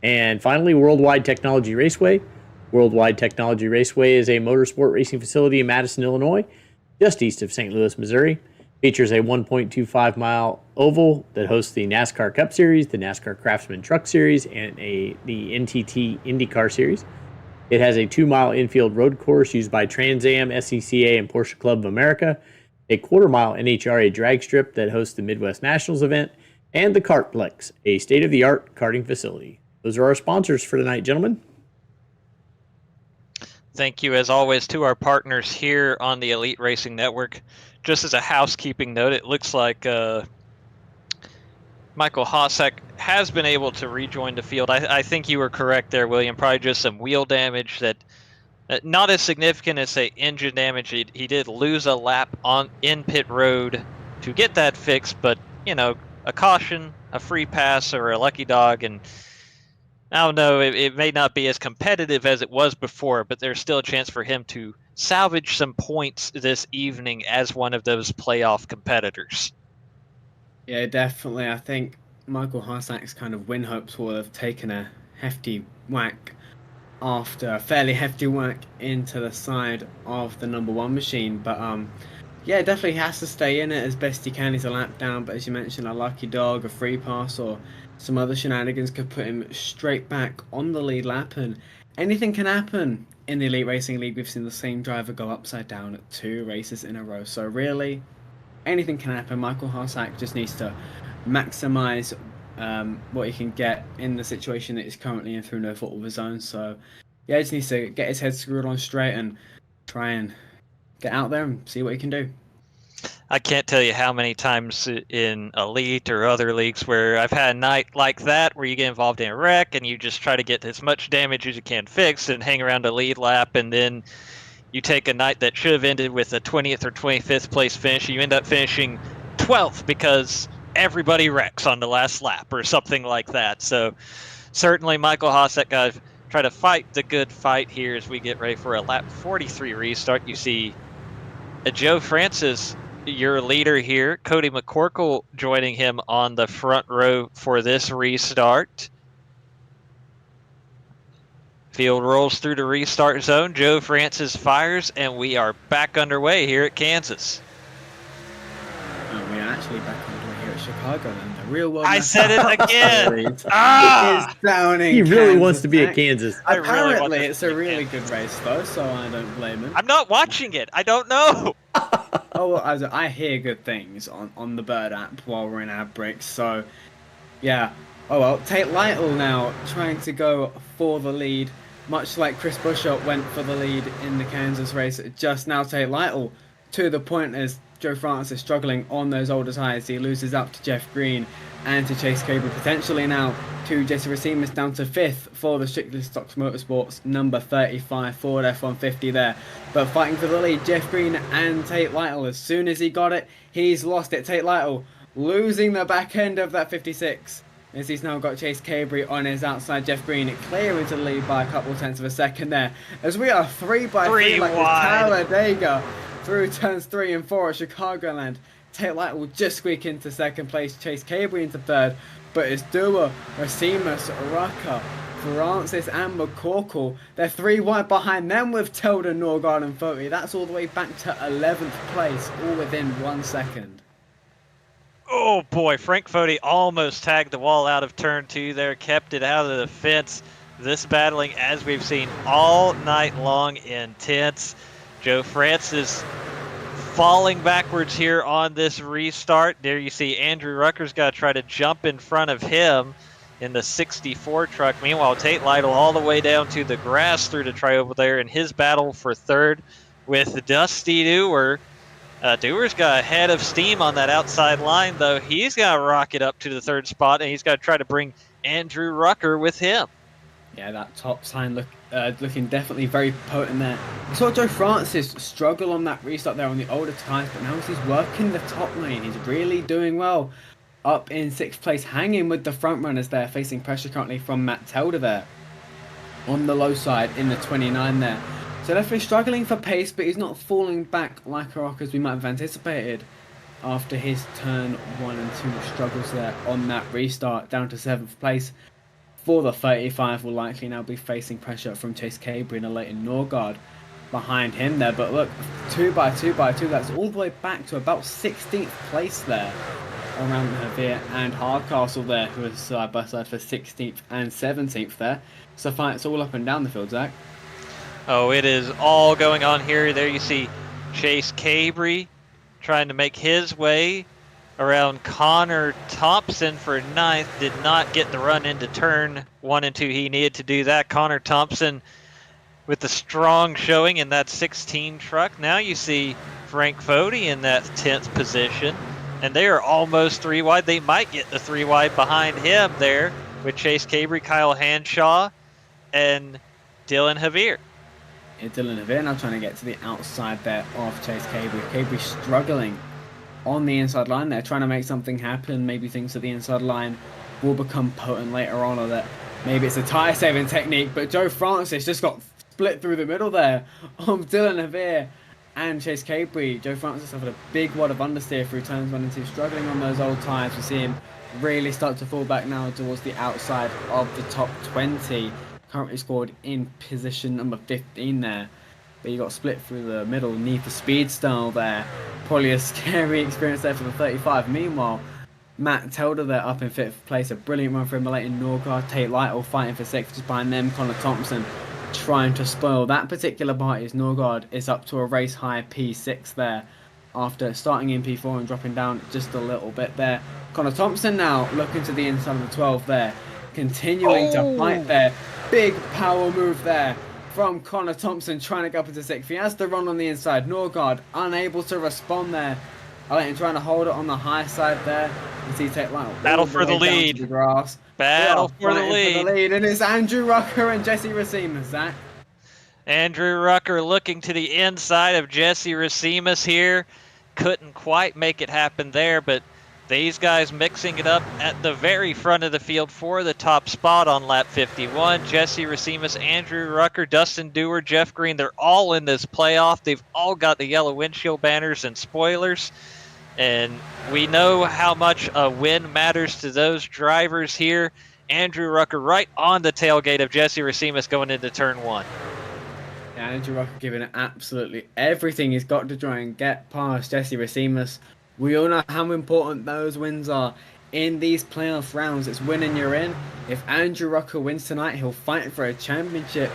Speaker 3: And finally, Worldwide Technology Raceway. Worldwide Technology Raceway is a motorsport racing facility in Madison, Illinois, just east of St. Louis, Missouri. Features a 1.25-mile oval that hosts the NASCAR Cup Series, the NASCAR Craftsman Truck Series, and the NTT IndyCar Series. It has a 2-mile infield road course used by Trans Am, SCCA, and Porsche Club of America, a quarter-mile NHRA drag strip that hosts the Midwest Nationals event, and the Kartplex, a state-of-the-art karting facility. Those are our sponsors for tonight, gentlemen.
Speaker 1: Thank you, as always, to our partners here on the Elite Racing Network. Just as a housekeeping note, it looks like Michael Hossack has been able to rejoin the field. I think you were correct there, William. Probably just some wheel damage that not as significant as, say, engine damage. He did lose a lap in pit road to get that fixed, but, you know, a caution, a free pass, or a lucky dog, and I don't know, it may not be as competitive as it was before, but there's still a chance for him to salvage some points this evening as one of those playoff competitors.
Speaker 2: Yeah, definitely. I think Michael Harsack's kind of win hopes will have taken a hefty whack after a fairly hefty whack into the side of the number 1 machine. But yeah, definitely has to stay in it as best he can. He's a lap down, but as you mentioned, a lucky dog, a free pass, or some other shenanigans could put him straight back on the lead lap, and anything can happen. In the Elite Racing League, we've seen the same driver go upside down at 2 races in a row. So really, anything can happen. Michael Harsack just needs to maximize what he can get in the situation that he's currently in through no fault of his own. So yeah, he just needs to get his head screwed on straight and try and get out there and see what he can do.
Speaker 1: I can't tell you how many times in Elite or other leagues where I've had a night like that where you get involved in a wreck and you just try to get as much damage as you can fixed and hang around a lead lap, and then you take a night that should have ended with a 20th or 25th place finish, and you end up finishing 12th because everybody wrecks on the last lap or something like that. So certainly Michael Hossack got to try to fight the good fight here as we get ready for a lap 43 restart. You see Joe Francis, your leader here, Cody McCorkle, joining him on the front row for this restart. Field rolls through the restart zone. Joe Francis fires, and we are back underway here at Kansas.
Speaker 2: We are actually back underway here at Chicagoland. The real world.
Speaker 1: I said it again.
Speaker 2: It is down in
Speaker 3: He really
Speaker 2: Kansas,
Speaker 3: wants to be
Speaker 2: Zach.
Speaker 3: at Kansas.
Speaker 2: Apparently, it's a really good race though, so I don't blame him.
Speaker 1: I'm not watching it. I don't know.
Speaker 2: Oh, well, I hear good things on the Bird app while we're in ad breaks, so yeah. Oh well, Tate Lytle now trying to go for the lead, much like Chris Buschott went for the lead in the Kansas race just now. Tate Lytle to the point as Joe Francis struggling on those older tyres. He loses up to Jeff Green and to Chase Cabre, potentially now to Jesse Racines down to 5th for the Strictly Stocks Motorsports number 35 Ford F-150 there. But fighting for the lead, Jeff Green and Tate Lytle. As soon as he got it, he's lost it. Tate Lytle losing the back end of that 56. As he's now got Chase Cabre on his outside. Jeff Green clearing to the lead by a couple of tenths of a second there. As we are 3 by 3 like
Speaker 1: wide.
Speaker 2: Talladega through turns 3 and 4 at Chicagoland. Tate Lytle will just squeak into second place. Chase Cabre into third. But it's Dewar, Racines, Rucker, Francis and McCorkle. They're 3 wide behind them with Telda, Norgard and Foti. That's all the way back to 11th place, all within 1 second.
Speaker 1: Oh boy, Frank Foti almost tagged the wall out of turn 2 there, kept it out of the fence. This battling, as we've seen all night long, intense. Joe Francis falling backwards here on this restart. There you see Andrew Rucker's got to try to jump in front of him in the 64 truck. Meanwhile, Tate Lytle all the way down to the grass through to try over there in his battle for third with Dusty Dewar. Dewar's got a head of steam on that outside line, though. He's got to rocket up to the third spot, and he's got to try to bring Andrew Rucker with him.
Speaker 2: Yeah, that top sign looking definitely very potent there. We saw Joe Francis struggle on that restart there on the older tyres, but now as he's working the top lane, he's really doing well. Up in 6th place, hanging with the front runners there, facing pressure currently from Matt Telda there. On the low side in the 29 there. So definitely struggling for pace, but he's not falling back like a rock as we might have anticipated after his turn 1 and 2 struggles there on that restart, down to 7th place. For the 35 will likely now be facing pressure from Chase Cabre and a Leighton Norgard behind him there. But look, 2 by 2 by 2, that's all the way back to about 16th place there around Javier and Hardcastle there, who is side by side for 16th and 17th there. So fights all up and down the field, Zach.
Speaker 1: Oh, it is all going on here. There you see Chase Cabre trying to make his way around Connor Thompson for 9th. Did not get the run into turn 1 and 2. He needed to do that. Connor Thompson with the strong showing in that 16 truck. Now you see Frank Foti in that 10th position, and they are almost 3 wide. They might get the 3 wide behind him there with Chase Cabre, Kyle Hanshaw, and Dylan Javier.
Speaker 2: Yeah, Dylan Javier now trying to get to the outside there of Chase Cabre. Cabre struggling on the inside line there, trying to make something happen. Maybe thinks that the inside line will become potent later on, or that maybe it's a tyre saving technique. But Joe Francis just got split through the middle there on Dylan Javier and Chase Cabre. Joe Francis suffered a big wad of understeer through turns 1 and 2, struggling on those old tyres. We see him really start to fall back now towards the outside of the top 20. Currently scored in position number 15 there. But you got split through the middle, Need for Speed style there. Probably a scary experience there for the 35. Meanwhile, Matt Telda there up in 5th place. A brilliant run for him. Leighton Norgard, Tate Lytle fighting for 6th. Just behind them, Connor Thompson trying to spoil that particular party as Norgard is up to a race high P6 there after starting in P4 and dropping down just a little bit there. Connor Thompson now looking to the inside of the 12 there. Continuing to fight there. Big power move there from Connor Thompson trying to go up into 6th. He has the run on the inside. Norgard unable to respond there. Leighton trying to hold it on the high side there. You see Tate Lytle
Speaker 1: battle for the lead.
Speaker 2: The grass.
Speaker 1: Battle for the lead.
Speaker 2: And it's Andrew Rucker and Jesse Racines, Zach.
Speaker 1: Andrew Rucker looking to the inside of Jesse Racines here. Couldn't quite make it happen there, but these guys mixing it up at the very front of the field for the top spot on lap 51. Jesse Racines, Andrew Rucker, Dustin Dewar, Jeff Green, they're all in this playoff. They've all got the yellow windshield banners and spoilers. And we know how much a win matters to those drivers here. Andrew Rucker right on the tailgate of Jesse Racines going into turn 1.
Speaker 2: Yeah, Andrew Rucker giving it absolutely everything he's got to try and get past Jesse Racines. We all know how important those wins are in these playoff rounds. It's win and you're in. If Andrew Rucker wins tonight, he'll fight for a championship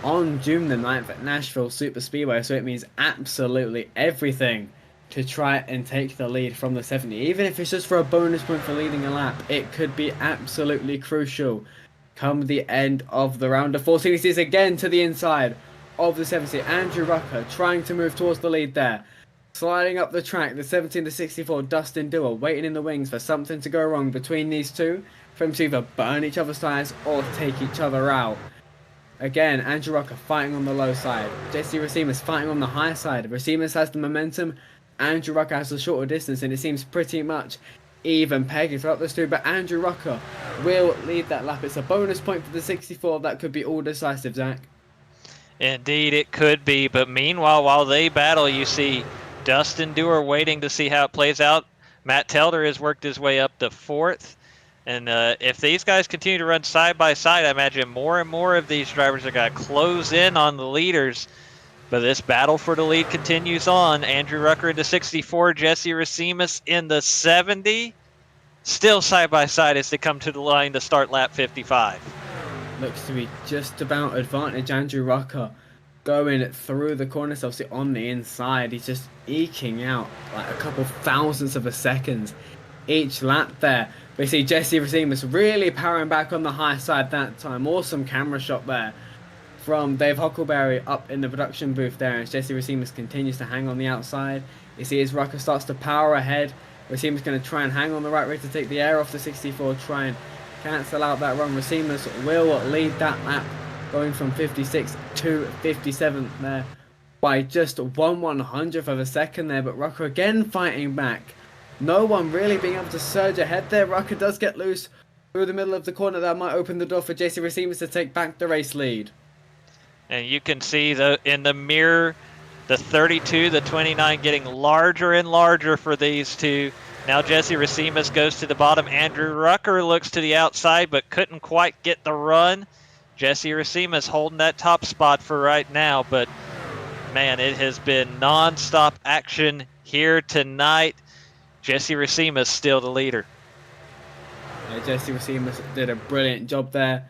Speaker 2: on June the 9th at Nashville Superspeedway. So it means absolutely everything to try and take the lead from the 70. Even if it's just for a bonus point for leading a lap, it could be absolutely crucial come the end of the round of 14. This is again to the inside of the 70. Andrew Rucker trying to move towards the lead there. Sliding up the track, the 17 to 64 Dustin Dewar waiting in the wings for something to go wrong between these two, for them to either burn each other's tyres or take each other out. Again, Andrew Rucker fighting on the low side. Jesse Racimus fighting on the high side. Racimus has the momentum, Andrew Rucker has the shorter distance, and it seems pretty much even pegging throughout those two, but Andrew Rucker will lead that lap. It's a bonus point for the 64 that could be all decisive, Zach.
Speaker 1: Indeed, it could be, but meanwhile, while they battle, you see Dustin Dewar waiting to see how it plays out. Matt Telder has worked his way up to 4th. And if these guys continue to run side by side, I imagine more and more of these drivers are going to close in on the leaders. But this battle for the lead continues on. Andrew Rucker in the 64, Jesse Racimus in the 70. Still side by side as they come to the line to start lap 55.
Speaker 2: Looks to be just about advantage. Andrew Rucker going through the corners, obviously on the inside. He's just eking out like a couple thousandths of a second each lap there. We see Jesse Racimus really powering back on the high side that time. Awesome camera shot there from Dave Huckleberry up in the production booth there, as Jesse Racimus continues to hang on the outside. You see as Rucker starts to power ahead. Racimus going to try and hang on the right rear to take the air off the 64, try and cancel out that run. Racimus will lead that lap, going from 56 to 57 there by just 1/100th of a second there, but Rucker again fighting back. No one really being able to surge ahead there. Rucker does get loose through the middle of the corner. That might open the door for Jesse Racimus to take back the race lead.
Speaker 1: And you can see in the mirror, the 32, the 29 getting larger and larger for these two. Now Jesse Racimus goes to the bottom. Andrew Rucker looks to the outside but couldn't quite get the run. Jesse Racimus holding that top spot for right now, but man, it has been non-stop action here tonight. Jesse Racimus still the leader.
Speaker 2: Yeah, Jesse Racimus did a brilliant job there,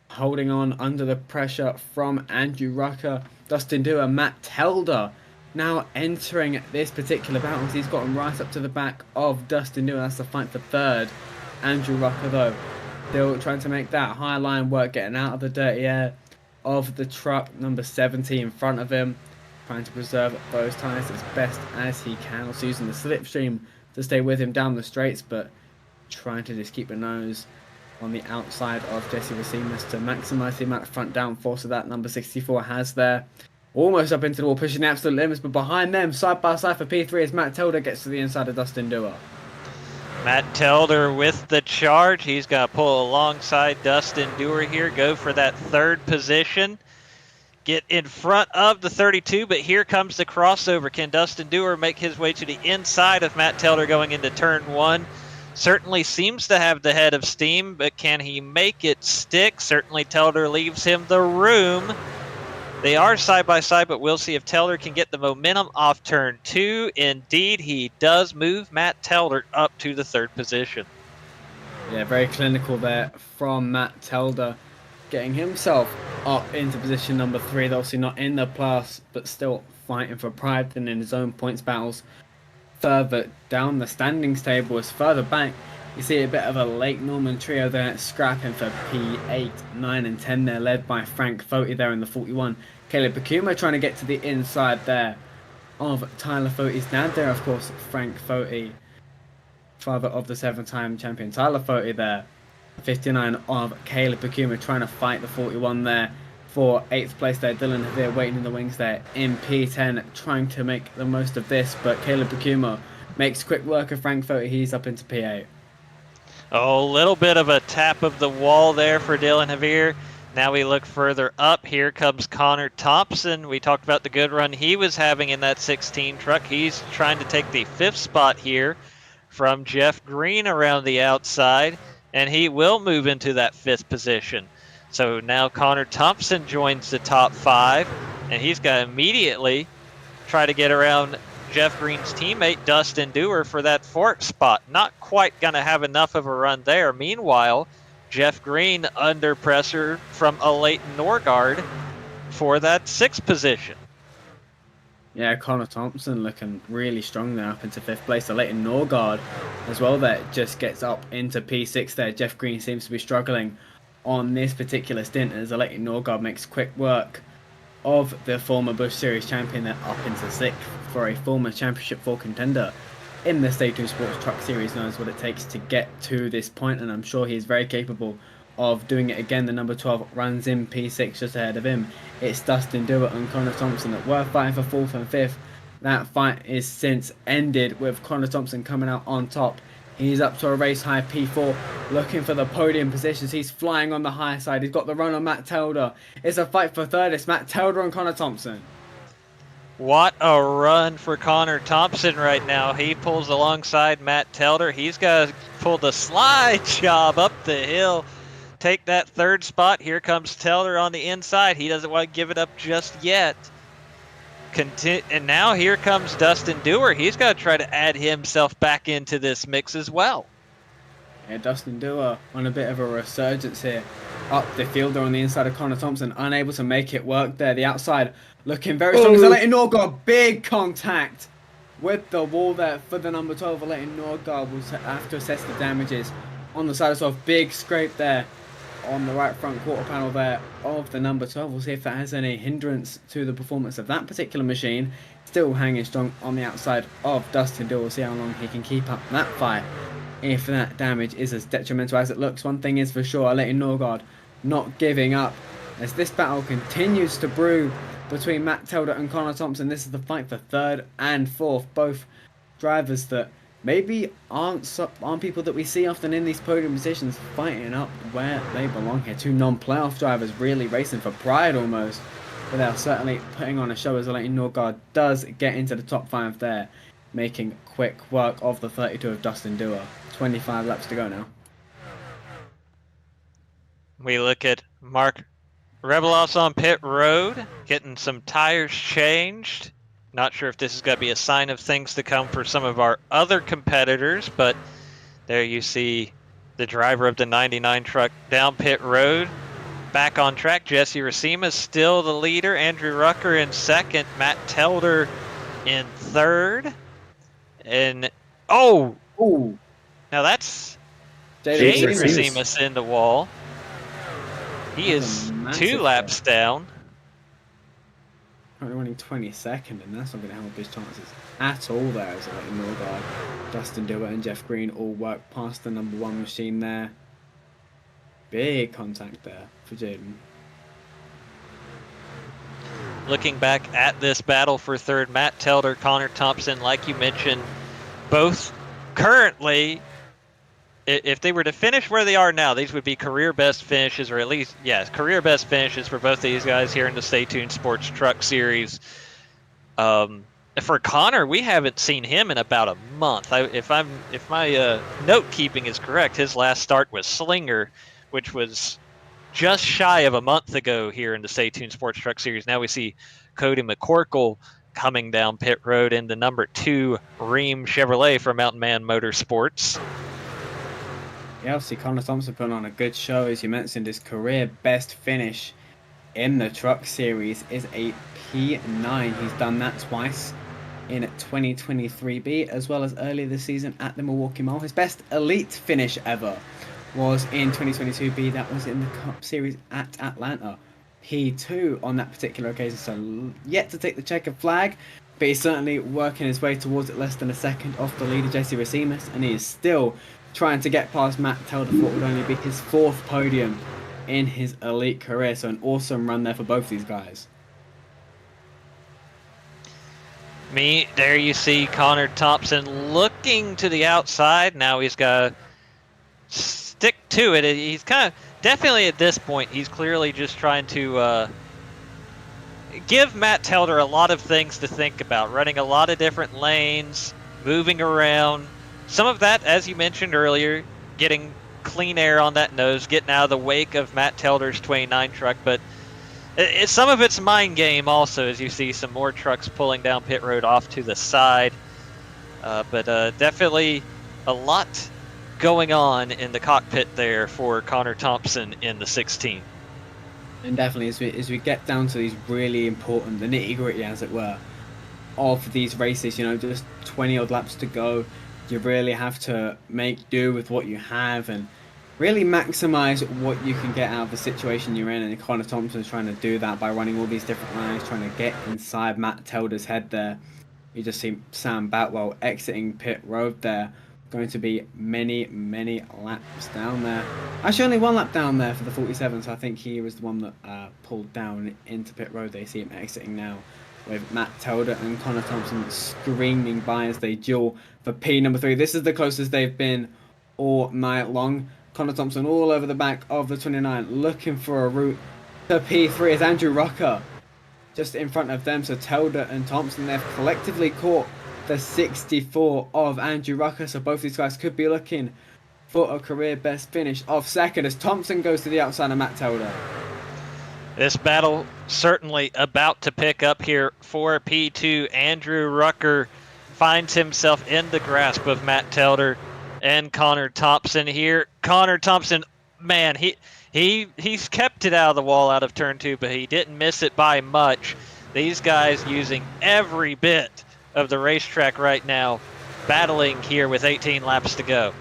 Speaker 2: holding on under the pressure from Andrew Rucker. Dustin Dewar, Matt Telder now entering this particular battle. He's gotten right up to the back of Dustin Dewar. That's the fight for third. Andrew Rucker, though, still trying to make that high line work, getting out of the dirty air of the truck number 70 in front of him, trying to preserve those tyres as best as he can. Also using the slipstream to stay with him down the straights, but trying to just keep a nose on the outside of Jesse Racimus to maximise the amount of front downforce that number 64 has there. Almost up into the wall, pushing the absolute limits, but behind them, side by side for P3 as Matt Telder gets to the inside of Dustin Dewar.
Speaker 1: Matt Telder with the charge. He's got to pull alongside Dustin Dewar here, go for that third position. Get in front of the 32, but here comes the crossover. Can Dustin Dewar make his way to the inside of Matt Telder going into turn 1? Certainly seems to have the head of steam, but can he make it stick? Certainly Telder leaves him the room. They are side by side, but we'll see if Telder can get the momentum off turn 2. Indeed, he does move Matt Telder up to the third position.
Speaker 2: Yeah, very clinical there from Matt Telder, getting himself up into position number 3. Obviously not in the plus, but still fighting for pride and in his own points battles. Further down the standings table, is further back, you see a bit of a late Norman trio there, scrapping for P8, 9 and 10 there, led by Frank Foti there in the 41. Caleb Bakuma trying to get to the inside there of Tyler Foti's dad there, of course, Frank Foti, father of the 7-time champion Tyler Foti there. 59 of Caleb Bakuma trying to fight the 41 there for 8th place there. Dylan Havir waiting in the wings there in P10, trying to make the most of this, but Caleb Bakuma makes quick work of Frank Foti. He's up into P8.
Speaker 1: Oh, a little bit of a tap of the wall there for Dylan Havir. Now we look further up. Here comes Connor Thompson. We talked about the good run he was having in that 16 truck. He's trying to take the 5th spot here from Jeff Green around the outside, and he will move into that 5th position. So now Connor Thompson joins the top 5, and he's got to immediately try to get around Jeff Green's teammate Dustin Dewar for that 4th spot. Not quite going to have enough of a run there. Meanwhile, Jeff Green under pressure from a Leighton Norgard for that 6th position.
Speaker 2: Yeah, Connor Thompson looking really strong there up into 5th place. A Leighton Norgard as well that just gets up into P6 there. Jeff Green seems to be struggling on this particular stint as a Leighton Norgard makes quick work of the former Busch Series champion there up into 6th for a former Championship 4 contender in the State 2 Sports Truck Series knows what it takes to get to this point, and I'm sure he's very capable of doing it again. The number 12 runs in P6 just ahead of him. It's Dustin Dewar and Connor Thompson that were fighting for 4th and 5th. That fight is since ended with Connor Thompson coming out on top. He's up to a race high P4, looking for the podium positions. He's flying on the high side. He's got the run on Matt Telder. It's a fight for third. It's Matt Telder and Connor Thompson.
Speaker 1: What a run for Connor Thompson right now. He pulls alongside Matt Telder. He's got to pull the slide job up the hill. Take that third spot. Here comes Telder on the inside. He doesn't want to give it up just yet. And now here comes Dustin Dewar. He's got to try to add himself back into this mix as well.
Speaker 2: Yeah, Dustin Dewar on a bit of a resurgence here. Up the fielder on the inside of Connor Thompson, unable to make it work there. The outside looking very strong. Leighton Norgard, big contact with the wall there for the number 12. Leighton Norgard will have to assess the damages on the side as well. Big scrape there on the right front quarter panel there of the number 12. We'll see if that has any hindrance to the performance of that particular machine. Still hanging strong on the outside of Dustin Dewar. We'll see how long he can keep up that fight if that damage is as detrimental as it looks. One thing is for sure, Leighton Norgard not giving up as this battle continues to brew between Matt Telder and Connor Thompson. This is the fight for third and fourth. Both drivers that maybe aren't people that we see often in these podium positions, fighting up where they belong here. Two non-playoff drivers really racing for pride almost, but they're certainly putting on a show as Leighton Norgard does get into the top 5 there, making quick work of the 32 of Dustin Dewar. 25 laps to go now.
Speaker 1: We look at Mark Rebelos on pit road, getting some tires changed. Not sure if this is going to be a sign of things to come for some of our other competitors, but there you see the driver of the 99 truck down pit road. Back on track, Jesse Racima still the leader. Andrew Rucker in second. Matt Telder in third. And, oh!
Speaker 2: Ooh.
Speaker 1: Now that's
Speaker 2: Jaden
Speaker 1: Racimus in the wall. He is 2 laps down.
Speaker 2: Currently running 22nd, and that's not going to help his chances at all there as Leighton Norgard. Dustin Dewar and Jeff Green all work past the number 1 machine there. Big contact there for Jaden.
Speaker 1: Looking back at this battle for third, Matt Telder, Connor Thompson, like you mentioned, both currently, if they were to finish where they are now, these would be career best finishes, or at least, yes, career best finishes for both of these guys here in the Stay Tuned Sports Truck Series. For Connor, we haven't seen him in about a month. If my note keeping is correct, his last start was Slinger, which was just shy of a month ago here in the Stay Tuned Sports Truck Series. Now we see Cody McCorkle coming down pit road in the number 2 Ream Chevrolet for Mountain Man Motorsports.
Speaker 2: Yeah, obviously Connor Thompson put on a good show. As you mentioned, his career best finish in the Truck Series is a P9. He's done that twice in 2023B, as well as earlier this season at the Milwaukee Mile. His best elite finish ever was in 2022B. That was in the Cup Series at Atlanta. P2 on that particular occasion, so yet to take the checkered flag, but he's certainly working his way towards it. Less than a second off the leader, Jesse Racimus, and he is still trying to get past Matt Telder for what would only be his 4th podium in his elite career. So an awesome run there for both these guys.
Speaker 1: There you see Connor Thompson looking to the outside. Now he's got to stick to it. He's kind of, definitely at this point, he's clearly just trying to give Matt Telder a lot of things to think about. Running a lot of different lanes, moving around. Some of that, as you mentioned earlier, getting clean air on that nose, getting out of the wake of Matt Telder's 29 truck, but some of it's mind game also, as you see some more trucks pulling down pit road off to the side. But definitely a lot going on in the cockpit there for Connor Thompson in the 16.
Speaker 2: And definitely, as we get down to these really important, the nitty-gritty, as it were, of these races, just 20-odd laps to go, you really have to make do with what you have and really maximize what you can get out of the situation you're in. And Connor Thompson's trying to do that by running all these different lines, trying to get inside Matt Telder's head there. You just see Sam Batwell exiting pit road there. Going to be many laps down there. Actually, only one lap down there for the 47, so I think he was the one that pulled down into pit road. They see him exiting now with Matt Telder and Connor Thompson screaming by as they duel for P number 3. This is the closest they've been all night long. Connor Thompson all over the back of the 29, looking for a route to P3 as Andrew Rucker just in front of them. So Telder and Thompson, they've collectively caught the 64 of Andrew Rucker. So both these guys could be looking for a career best finish of second as Thompson goes to the outside of Matt Telder.
Speaker 1: This battle certainly about to pick up here for P2. Andrew Rucker finds himself in the grasp of Matt Telder and Connor Thompson here. Connor Thompson, man, he's kept it out of the wall out of turn 2, but he didn't miss it by much. These guys using every bit of the racetrack right now, battling here with 18 laps to go.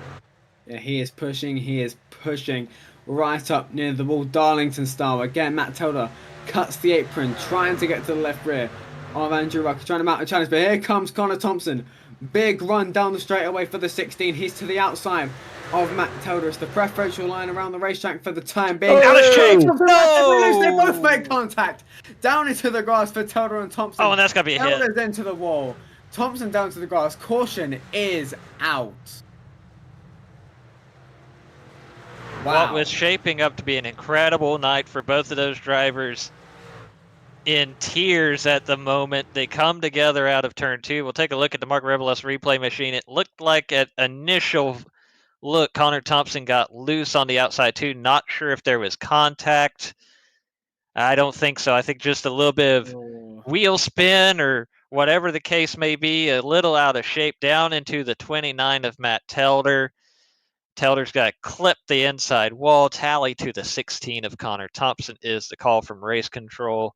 Speaker 2: Yeah, he is pushing right up near the wall, Darlington style. Again, Matt Telder cuts the apron, trying to get to the left rear of Andrew Rucker, trying to mount a challenge, but here comes Connor Thompson. Big run down the straightaway for the 16. He's to the outside of Matt Telder. It's the preferential line around the racetrack for the time being.
Speaker 1: Out of shape!
Speaker 2: No! They both make contact. Down into the grass for Telder and Thompson.
Speaker 1: Oh, and that's got to be a hit.
Speaker 2: Telder's into the wall. Thompson down to the grass. Caution is out. Wow.
Speaker 1: What was shaping up to be an incredible night for both of those drivers in tears at the moment. They come together out of turn 2. We'll take a look at the Mark Rebeles replay machine. It looked like at initial look, Connor Thompson got loose on the outside too. Not sure if there was contact. I don't think so. I think just a little bit of wheel spin or whatever the case may be, a little out of shape down into the 29 of Matt Telder. Telder's got to clip the inside wall. Tally to the 16 of Connor Thompson is the call from race control.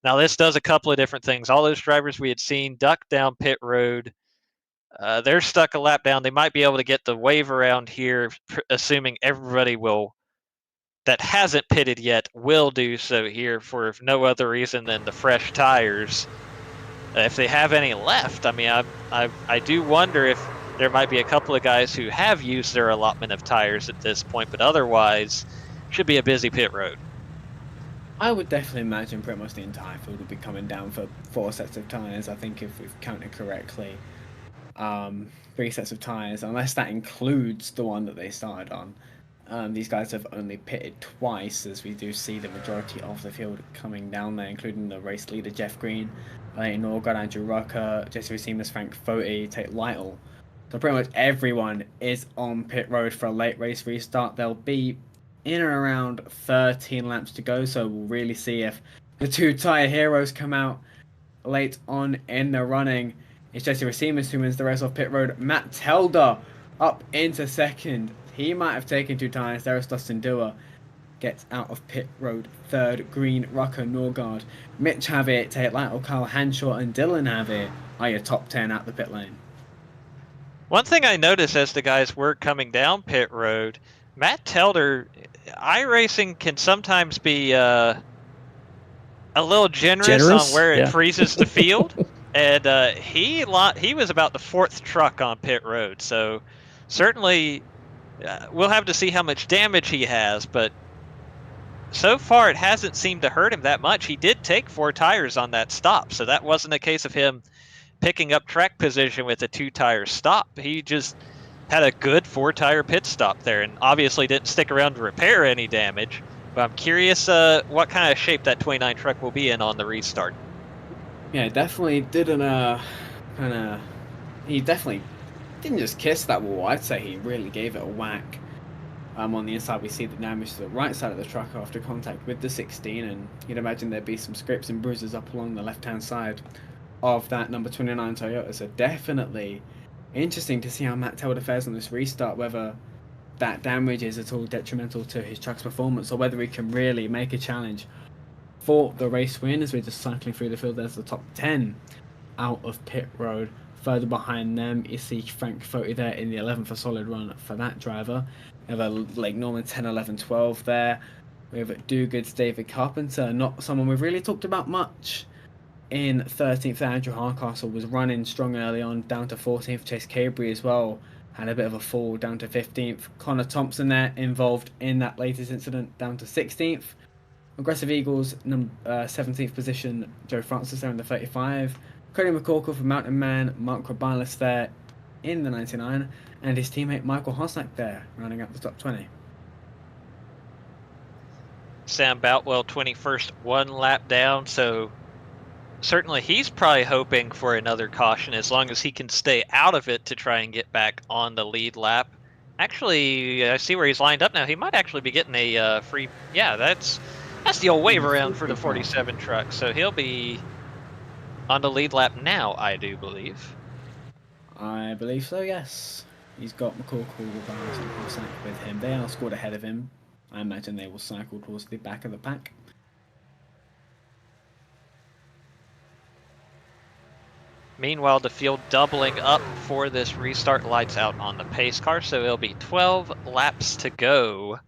Speaker 1: Now this does a couple of different things. All those drivers we had seen duck down pit road. They're stuck a lap down. They might be able to get the wave around here, assuming everybody that hasn't pitted yet will do so here for no other reason than the fresh tires. If they have any left, I mean, I do wonder if there might be a couple of guys who have used their allotment of tires at this point, but otherwise should be a busy pit road.
Speaker 2: I would definitely imagine pretty much the entire field will be coming down for 4 sets of tires. I think if we've counted correctly, 3 sets of tires, unless that includes the one that they started on. These guys have only pitted twice, as we do see the majority of the field coming down there, including the race leader Jeff Green, Leighton Norgard, Andrew Rucker, Jesse Seamus, Frank Fote, Tate Lytle. So pretty much everyone is on pit road for a late race restart. They'll be in and around 13 laps to go, so we'll really see if the 2 tire heroes come out late on in the running. It's Jesse Seamus who wins the race off pit road. Matt Telder up into second. He might have taken 2 tires. Darius Dustin Dewar gets out of pit road third. Green, Rucker, Norgard, Mitch Havitt, Tate Lytle, Kyle Hanshaw, and Dylan Havitt are your top 10 out the pit lane.
Speaker 1: One thing I noticed as the guys were coming down pit road, Matt Telder, iRacing can sometimes be a little generous on where it freezes the field. And he was about the 4th truck on pit road. So certainly we'll have to see how much damage he has. But so far it hasn't seemed to hurt him that much. He did take 4 tires on that stop. So that wasn't a case of him picking up track position with a 2-tire stop. He just had a good 4-tire pit stop there and obviously didn't stick around to repair any damage. But I'm curious what kind of shape that 29 truck will be in on the restart.
Speaker 2: Yeah, definitely didn't he definitely didn't just kiss that wall. I'd say he really gave it a whack. On the inside we see the damage to the right side of the truck after contact with the 16, and you'd imagine there'd be some scrapes and bruises up along the left-hand side of that number 29 Toyota. So definitely interesting to see how Matt Telder fares on this restart, whether that damage is at all detrimental to his truck's performance or whether he can really make a challenge for the race win. As we're just cycling through the field, there's the top 10 out of pit road. Further behind them, you see Frank Fote there in the 11th, a solid run for that driver. We have a Lake Norman 10, 11, 12 there. We have Dogood's David Carpenter, not someone we've really talked about much in 13th, Andrew Hardcastle was running strong early on, down to 14th. Chase Cabry as well had a bit of a fall, down to 15th. Connor Thompson there involved in that latest incident, down to 16th. Aggressive Eagles, 17th position, Joe Francis there in the 35. Cody McCorkle from Mountain Man, Mark Rabalis there in the 99, and his teammate Michael Hossack there, rounding out the top 20.
Speaker 1: Sam Boutwell, 21st, 1 lap down, so certainly he's probably hoping for another caution as long as he can stay out of it to try and get back on the lead lap. Actually, I see where he's lined up now. He might actually be getting a free... Yeah, that's the old wave around for the 47 truck, so he'll be on the lead lap now, I do believe.
Speaker 2: I believe so, yes. He's got McCorkle, Rabalis, and Hossack with him. They are scored ahead of him. I imagine they will cycle towards the back of the pack.
Speaker 1: Meanwhile, the field doubling up for this restart, lights out on the pace car, so it'll be 12 laps to go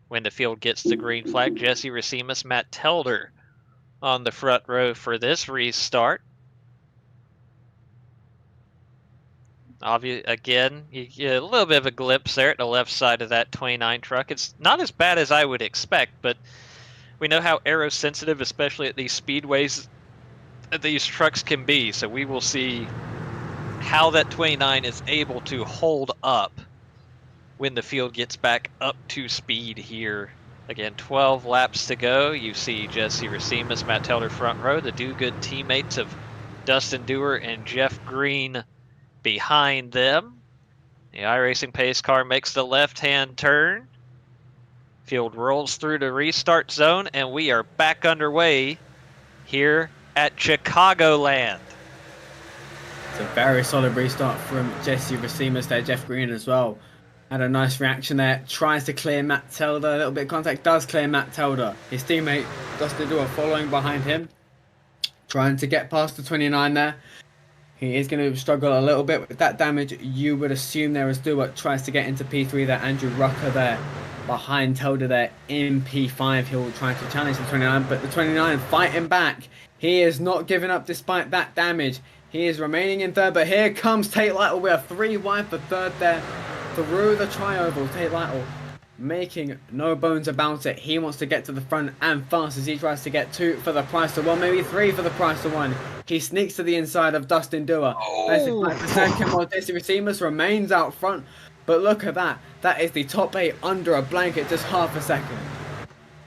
Speaker 1: when the field gets the green flag. Jesse Racimus, Matt Telder on the front row for this restart. Again, you get a little bit of a glimpse there at the left side of that 29 truck. It's not as bad as I would expect, but we know how aero-sensitive, especially at these speedways, these trucks can be. So we will see how that 29 is able to hold up when the field gets back up to speed here. Again, 12 laps to go. You see Jesse Racimus, Matt Telder front row, the do-good teammates of Dustin Dewar and Jeff Green behind them. The iRacing pace car makes the left-hand turn. Field rolls through the restart zone, and we are back underway here at Chicagoland.
Speaker 2: It's a very solid restart from Jesse Racimus there. Jeff Green as well had a nice reaction there. Tries to clear Matt Telder. A little bit of contact, does clear Matt Telder. His teammate Dustin Dewar following behind him, trying to get past the 29 there. He is going to struggle a little bit with that damage. You would assume there as Dewar tries to get into P3 there. Andrew Rucker there behind Telder there in P5. He'll try to challenge the 29, but the 29 fighting back. He is not giving up despite that damage. He is remaining in third, but here comes Tate Lytle. We are 3 wide for third there through the tri-oval. Tate Lytle making no bones about it. He wants to get to the front and fast as he tries to get 2 for the price of 1, maybe 3 for the price of 1. He sneaks to the inside of Dustin Dewar. For second, while Jesse Racimus remains out front. But look at that. That is the top 8 under a blanket, just half a second.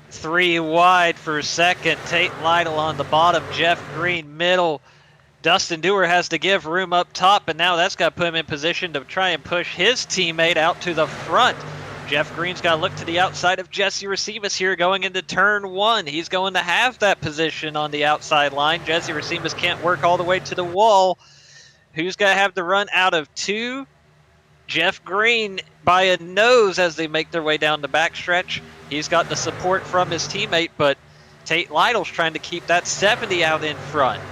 Speaker 1: 3 wide for second. Tate Lytle on the bottom. Jeff Green middle. Dustin Dewar has to give room up top, and now that's got to put him in position to try and push his teammate out to the front. Jeff Green's got to look to the outside of Jesse Racimus here going into turn 1. He's going to have that position on the outside line. Jesse Racimus can't work all the way to the wall. Who's going to have the run out of 2? Jeff Green by a nose as they make their way down the backstretch. He's got the support from his teammate, but Tate Lytle's trying to keep that 70 out in front.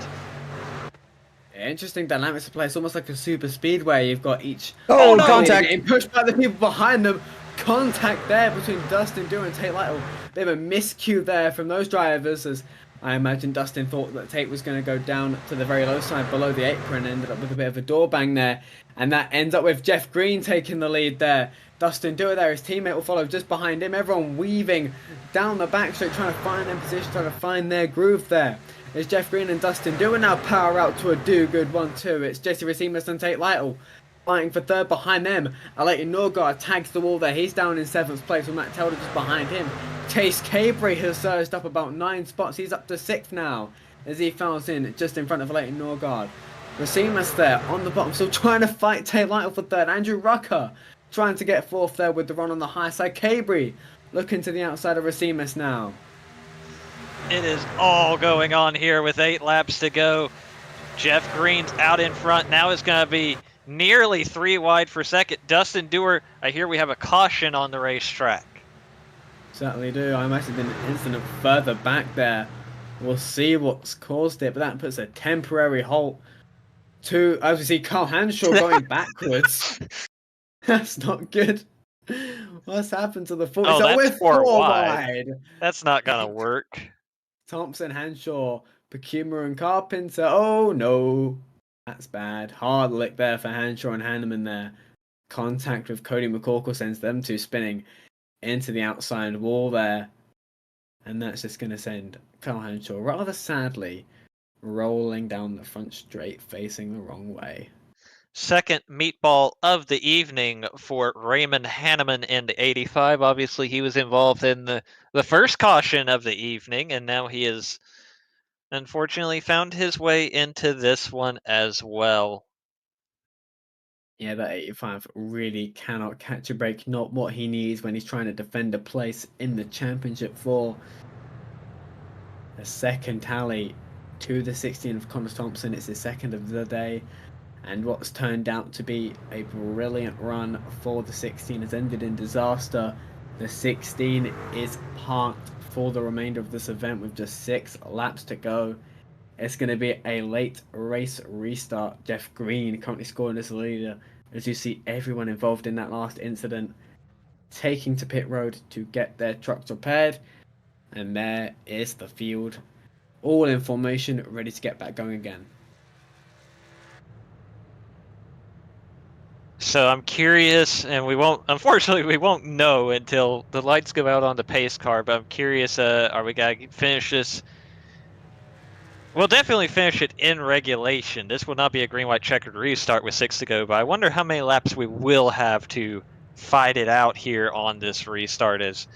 Speaker 2: Interesting dynamics to play. It's almost like a super speedway. You've got each...
Speaker 3: Oh,
Speaker 2: no,
Speaker 3: contact!
Speaker 2: Getting pushed by the people behind them. Contact there between Dustin Dewar and Tate Lytle. Bit of a miscue there from those drivers, as I imagine Dustin thought that Tate was going to go down to the very low side below the apron, ended up with a bit of a door bang there, and that ends up with Jeff Green taking the lead there. Dustin Dewar there, his teammate will follow just behind him. Everyone weaving down the backstretch, trying to find their position, trying to find their groove there. It's Jeff Green and Dustin Dewar now power out to a do-good 1-2. It's Jesse Racimus and Tate Lytle fighting for third behind them. Aleyton Norgard tags the wall there. He's down in 7th place with Matt Telder just behind him. Chase Cabry has surged up about 9 spots. He's up to 6th now as he fouls in just in front of Aleyton Norgard. Racimus there on the bottom, still trying to fight Tate Lytle for third. Andrew Rucker trying to get 4th there with the run on the high side. Cabry looking to the outside of Racimus now.
Speaker 1: It is all going on here with 8 laps to go. Jeff Green's out in front. Now it's going to be nearly 3 wide for second. Dustin Dewar, I hear we have a caution on the racetrack.
Speaker 2: Certainly do. I imagine an incident further back there. We'll see what's caused it, but that puts a temporary halt to, as we see, Carl Hanshaw going backwards. That's not good. What's happened to the 4?
Speaker 1: Oh,
Speaker 2: so
Speaker 1: that's
Speaker 2: we're
Speaker 1: 4
Speaker 2: 4
Speaker 1: wide.
Speaker 2: wide.
Speaker 1: That's not going to work.
Speaker 2: Thompson, Hanshaw, Pecuma, and Carpenter. Oh no, that's bad. Hard lick there for Hanshaw and Hanneman there. Contact with Cody McCorkle sends them two spinning into the outside wall there. And that's just going to send Kyle Hanshaw rather sadly rolling down the front straight facing the wrong way.
Speaker 1: Second meatball of the evening for Raymond Hanneman in the 85. Obviously, he was involved in the first caution of the evening, and now he has unfortunately found his way into this one as well.
Speaker 2: Yeah, that 85 really cannot catch a break. Not what he needs when he's trying to defend a place in the championship for. A second tally to the 16 of Connor Thompson. It's his second of the day. And what's turned out to be a brilliant run for the 16 has ended in disaster. The 16 is parked for the remainder of this event with just 6 laps to go. It's going to be a late race restart. Jeff Green currently scoring as the leader, as you see everyone involved in that last incident taking to pit road to get their trucks repaired. And there is the field, all in formation, ready to get back going again.
Speaker 1: So I'm curious, and unfortunately, we won't know until the lights go out on the pace car, but I'm curious, are we going to finish this? We'll definitely finish it in regulation. This will not be a green, white, checkered restart with 6 to go, but I wonder how many laps we will have to fight it out here on this restart as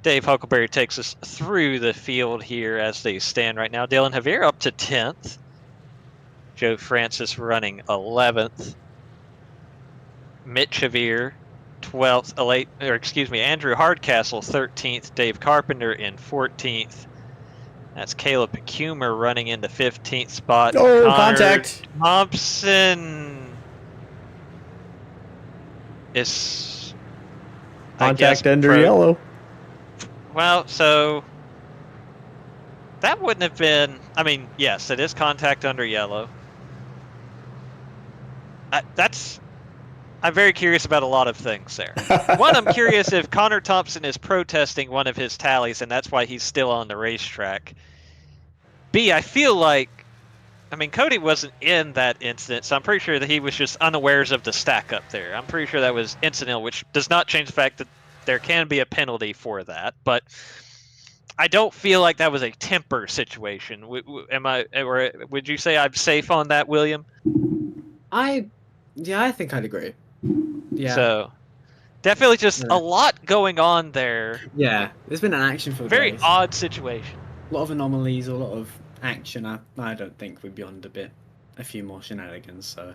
Speaker 1: Dave Huckleberry takes us through the field here as they stand right now. Dylan Javier up to 10th. Joe Francis running 11th. Mitch Javier 12th. Andrew Hardcastle 13th. Dave Carpenter in 14th. That's Caleb Pecuma running into 15th spot.
Speaker 3: Oh,
Speaker 1: Connor
Speaker 3: contact.
Speaker 1: Thompson is
Speaker 3: Contact under yellow.
Speaker 1: Well, so that wouldn't have been. I mean, yes, it is contact under yellow. I'm very curious about a lot of things there. One, I'm curious if Connor Thompson is protesting one of his tallies, and that's why he's still on the racetrack. B, I feel like, Cody wasn't in that incident, so I'm pretty sure that he was just unawares of the stack up there. I'm pretty sure that was incidental, which does not change the fact that there can be a penalty for that. But I don't feel like that was a temper situation. Or would you say I'm safe on that, William?
Speaker 2: I think I'd agree. Yeah.
Speaker 1: So definitely just a lot going on there.
Speaker 2: Yeah, there's been an action for the
Speaker 1: very
Speaker 2: race.
Speaker 1: Odd situation.
Speaker 2: A lot of anomalies, a lot of action. I don't think we're beyond a few more shenanigans. So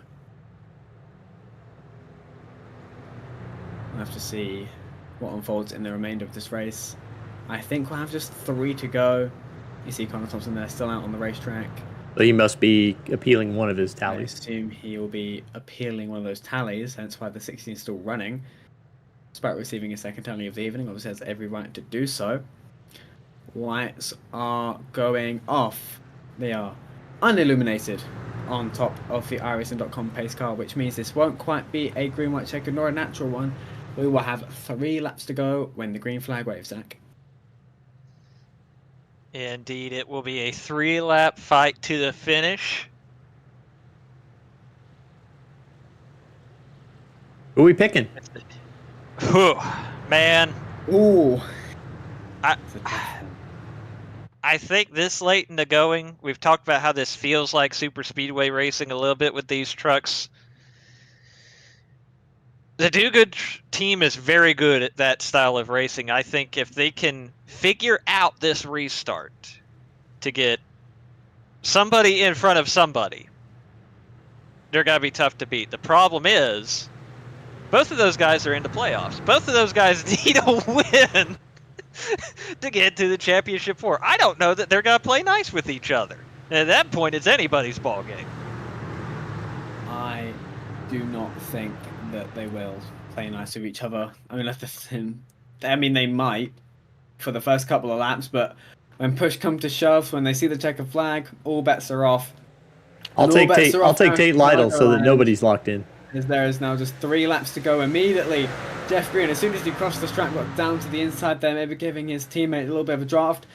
Speaker 2: we'll have to see what unfolds in the remainder of this race. I think we'll have just 3 to go. You see Connor Thompson there, still out on the racetrack.
Speaker 3: So he must be appealing one of his tallies.
Speaker 2: I assume he will be appealing one of those tallies, hence why the 16 is still running. Despite receiving a second tally of the evening, obviously has every right to do so. Lights are going off. They are unilluminated on top of the iRacing.com pace car, which means this won't quite be a green, white, checkered nor a natural one. We will have 3 laps to go when the green flag waves, Zach.
Speaker 1: Indeed, it will be a 3-lap fight to the finish.
Speaker 3: Who are we picking?
Speaker 1: Whew, man.
Speaker 2: Ooh.
Speaker 1: I think this late in the going, we've talked about how this feels like super speedway racing a little bit with these trucks. The Do Good team is very good at that style of racing. I think if they can figure out this restart to get somebody in front of somebody, they're going to be tough to beat. The problem is, both of those guys are in the playoffs. Both of those guys need a win to get to the championship 4. I don't know that they're going to play nice with each other. And at that point, it's anybody's ball game.
Speaker 2: I do not think that they will play nice with each other. They might for the first couple of laps, but when push comes to shove, when they see the checkered flag, all bets are off.
Speaker 3: I'll take Tate Lytle so that nobody's locked in.
Speaker 2: As there is now just 3 laps to go immediately. Jeff Green, as soon as he crossed the track, got down to the inside there, maybe giving his teammate a little bit of a draft.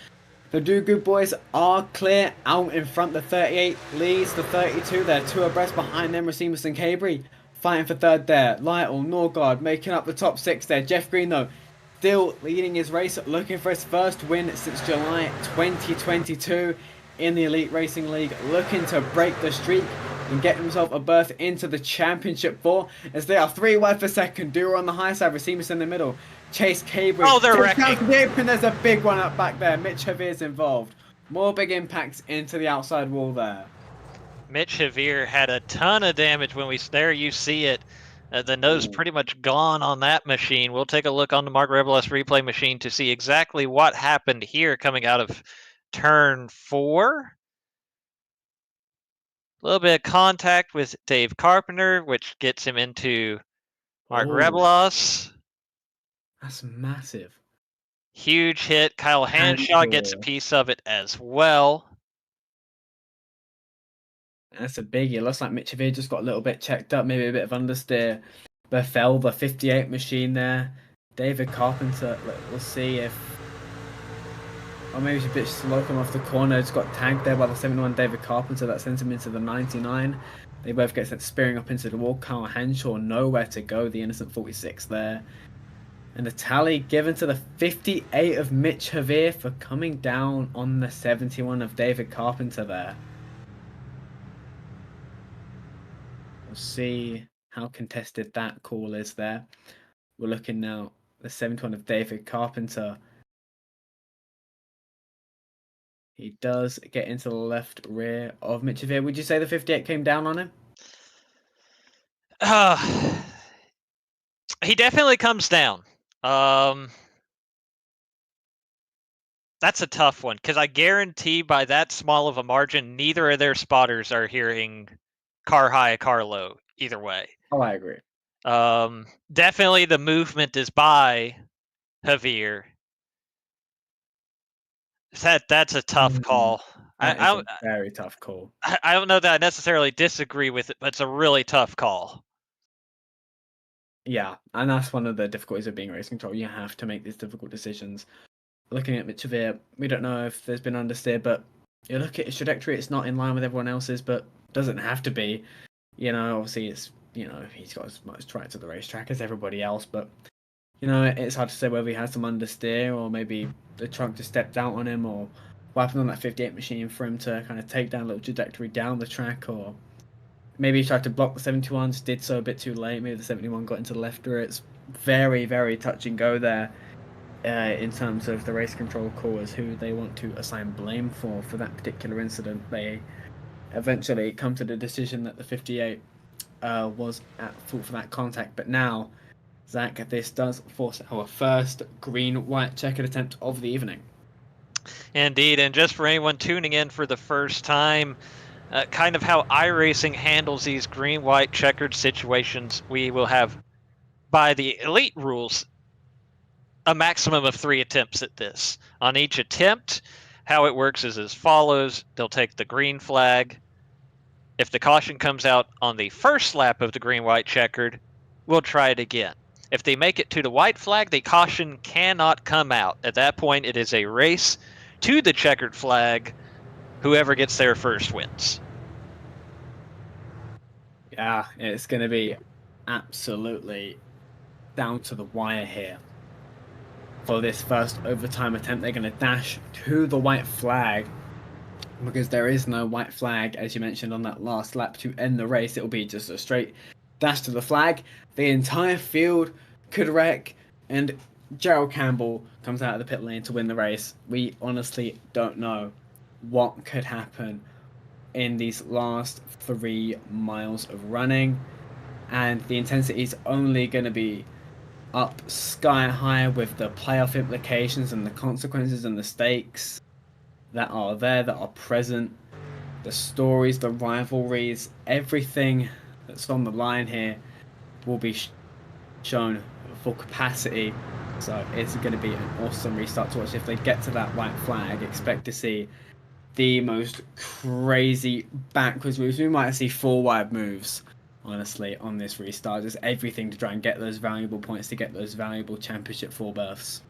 Speaker 2: The Do Good Boys are clear out in front. The 38 leads the 32. They're 2 abreast behind them. Racimus and Cabry fighting for third there. Lytle, Norgard making up the top 6 there. Jeff Green, though, still leading his race, looking for his first win since July 2022 in the Elite Racing League, looking to break the streak and get himself a berth into the Championship 4, as they are 3 wide for second. Dura on the high side, Racimus in the middle. Chase Cabry.
Speaker 1: Oh, they're wrecking.
Speaker 2: And there's a big one up back there. Mitch Javier's involved. More big impacts into the outside wall there.
Speaker 1: Mitch Javier had a ton of damage when there you see it. The nose pretty much gone on that machine. We'll take a look on the Mark Rebelos replay machine to see exactly what happened here coming out of turn 4. A little bit of contact with Dave Carpenter, which gets him into Mark Rebelos.
Speaker 2: That's massive.
Speaker 1: Huge hit. Kyle Hanshaw gets a piece of it as well.
Speaker 2: That's a biggie. It looks like Mitch Javier just got a little bit checked up, maybe a bit of understeer. Befell, the 58 machine there. David Carpenter, we'll see if... Or maybe he's a bit slow coming off the corner. Just got tagged there by the 71 David Carpenter. That sends him into the 99. They both get sent spearing up into the wall. Kyle Hanshaw nowhere to go. The innocent 46 there. And the tally given to the 58 of Mitch Javier for coming down on the 71 of David Carpenter there. We'll see how contested that call is there. We're looking now at the 71 of David Carpenter. He does get into the left rear of Mitch Javier. Would you say the 58 came down on him?
Speaker 1: He definitely comes down. That's a tough one, because I guarantee by that small of a margin, neither of their spotters are hearing car high, car low, either way.
Speaker 2: Oh, I agree.
Speaker 1: Definitely the movement is by Javier. That's a tough call.
Speaker 2: That is a very tough call.
Speaker 1: I don't know that I necessarily disagree with it, but it's a really tough call.
Speaker 2: Yeah, and that's one of the difficulties of being race control. You have to make these difficult decisions. Looking at Mitch Javier, we don't know if there's been understeer, but you look at his trajectory, it's not in line with everyone else's, but doesn't have to be. You know, obviously it's, you know, he's got as much right to the racetrack as everybody else, but, you know, it's hard to say whether he has some understeer or maybe the trunk just stepped out on him or what happened on that 58 machine for him to kind of take down a little trajectory down the track, or maybe he tried to block the 71s, did so a bit too late. Maybe the 71 got into the left rear. It's very, very touch and go there in terms of the race control callers, who they want to assign blame for that particular incident. They eventually come to the decision that the 58 was at fault for that contact. But now, Zach, this does force our first green-white checkered attempt of the evening.
Speaker 1: Indeed, and just for anyone tuning in for the first time, kind of how iRacing handles these green-white checkered situations, we will have, by the elite rules, a maximum of 3 attempts at this. On each attempt, how it works is as follows. They'll take the green flag. If the caution comes out on the first lap of the green-white checkered, we'll try it again. If they make it to the white flag, the caution cannot come out. At that point, it is a race to the checkered flag. Whoever gets there first wins.
Speaker 2: Yeah, it's going to be absolutely down to the wire here. For this first overtime attempt, they're going to dash to the white flag, because there is no white flag, as you mentioned, on that last lap to end the race. It will be just a straight dash to the flag. The entire field could wreck, and Gerald Campbell comes out of the pit lane to win the race. We honestly don't know what could happen in these last 3 miles of running, and the intensity is only going to be up sky high with the playoff implications and the consequences and the stakes that are there, that are present, the stories, the rivalries, everything that's on the line here will be shown at full capacity. So it's going to be an awesome restart to watch. If they get to that white flag, expect to see the most crazy backwards moves. We might see 4 wide moves, honestly, on this restart. Just everything to try and get those valuable points, to get those valuable championship 4 berths.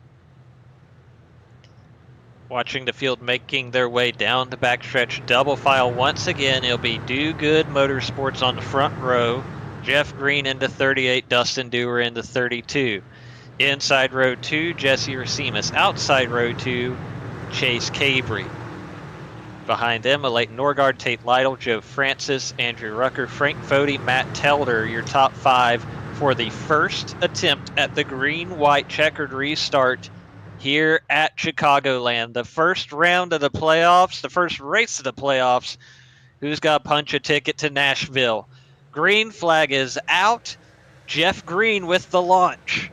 Speaker 1: Watching the field making their way down the backstretch, double file once again. It'll be Do Good Motorsports on the front row. Jeff Green into 38, Dustin Dewar into 32. Inside row 2, Jesse Racimus. Outside row 2, Chase Cabry. Behind them, Leighton Norgard, Tate Lytle, Joe Francis, Andrew Rucker, Frank Fody, Matt Telder, your top 5 for the first attempt at the green-white checkered restart here at Chicagoland. The first round of the playoffs, the first race of the playoffs. Who's got to punch a ticket to Nashville? Green flag is out. Jeff Green with the launch.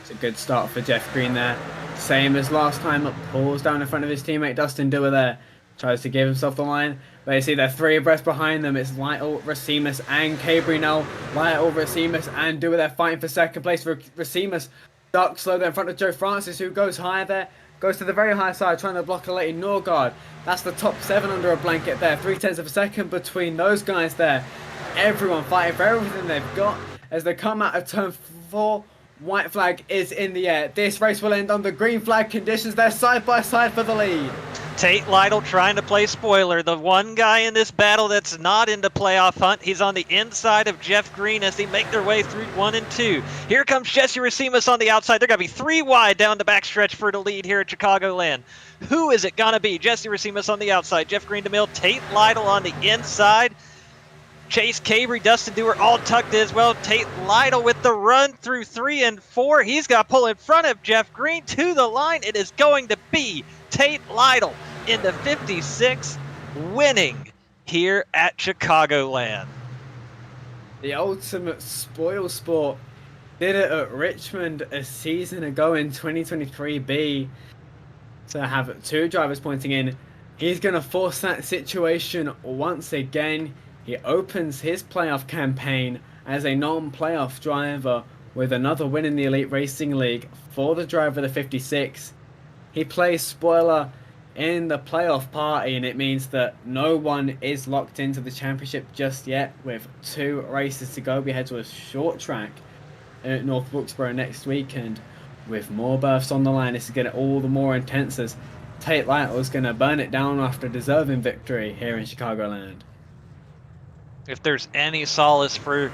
Speaker 2: It's a good start for Jeff Green there. Same as last time, pulls down in front of his teammate Dustin Dewar there. Tries to give himself the line. But you see they're 3 abreast behind them. It's Lytle, Racimus, and Cabry now. Lytle, Racimus, and Dewar there fighting for second place. Racimus ducks slow there in front of Joe Francis, who goes higher there. Goes to the very high side, trying to block a Leighton Norgard. That's the top 7 under a blanket there. 0.3 of a second between those guys there. Everyone fighting for everything they've got as they come out of turn 4. White flag is in the air. This race will end under green flag conditions. They're side by side for the lead.
Speaker 1: Tate Lytle trying to play spoiler. The one guy in this battle that's not in the playoff hunt. He's on the inside of Jeff Green as they make their way through 1 and 2. Here comes Jesse Racimus on the outside. They're going to be 3 wide down the backstretch for the lead here at Chicagoland. Who is it going to be? Jesse Racimus on the outside. Jeff Green to middle. Tate Lytle on the inside. Chase Cabry, Dustin Dewar all tucked as well. Tate Lytle with the run through 3 and 4. He's got to pull in front of Jeff Green to the line. It is going to be Tate Lytle in the 56, winning here at Chicagoland.
Speaker 2: The ultimate spoil sport did it at Richmond a season ago in 2023B. To have 2 drivers pointing in, he's going to force that situation once again. He opens his playoff campaign as a non-playoff driver with another win in the Elite Racing League for the driver of the 56. He plays spoiler in the playoff party, and it means that no one is locked into the championship just yet. With 2 races to go, we head to a short track at North Wilkesboro next weekend with more berths on the line. This is getting all the more intense as Tate Lytle is going to burn it down after a deserving victory here in Chicagoland.
Speaker 1: If there's any solace for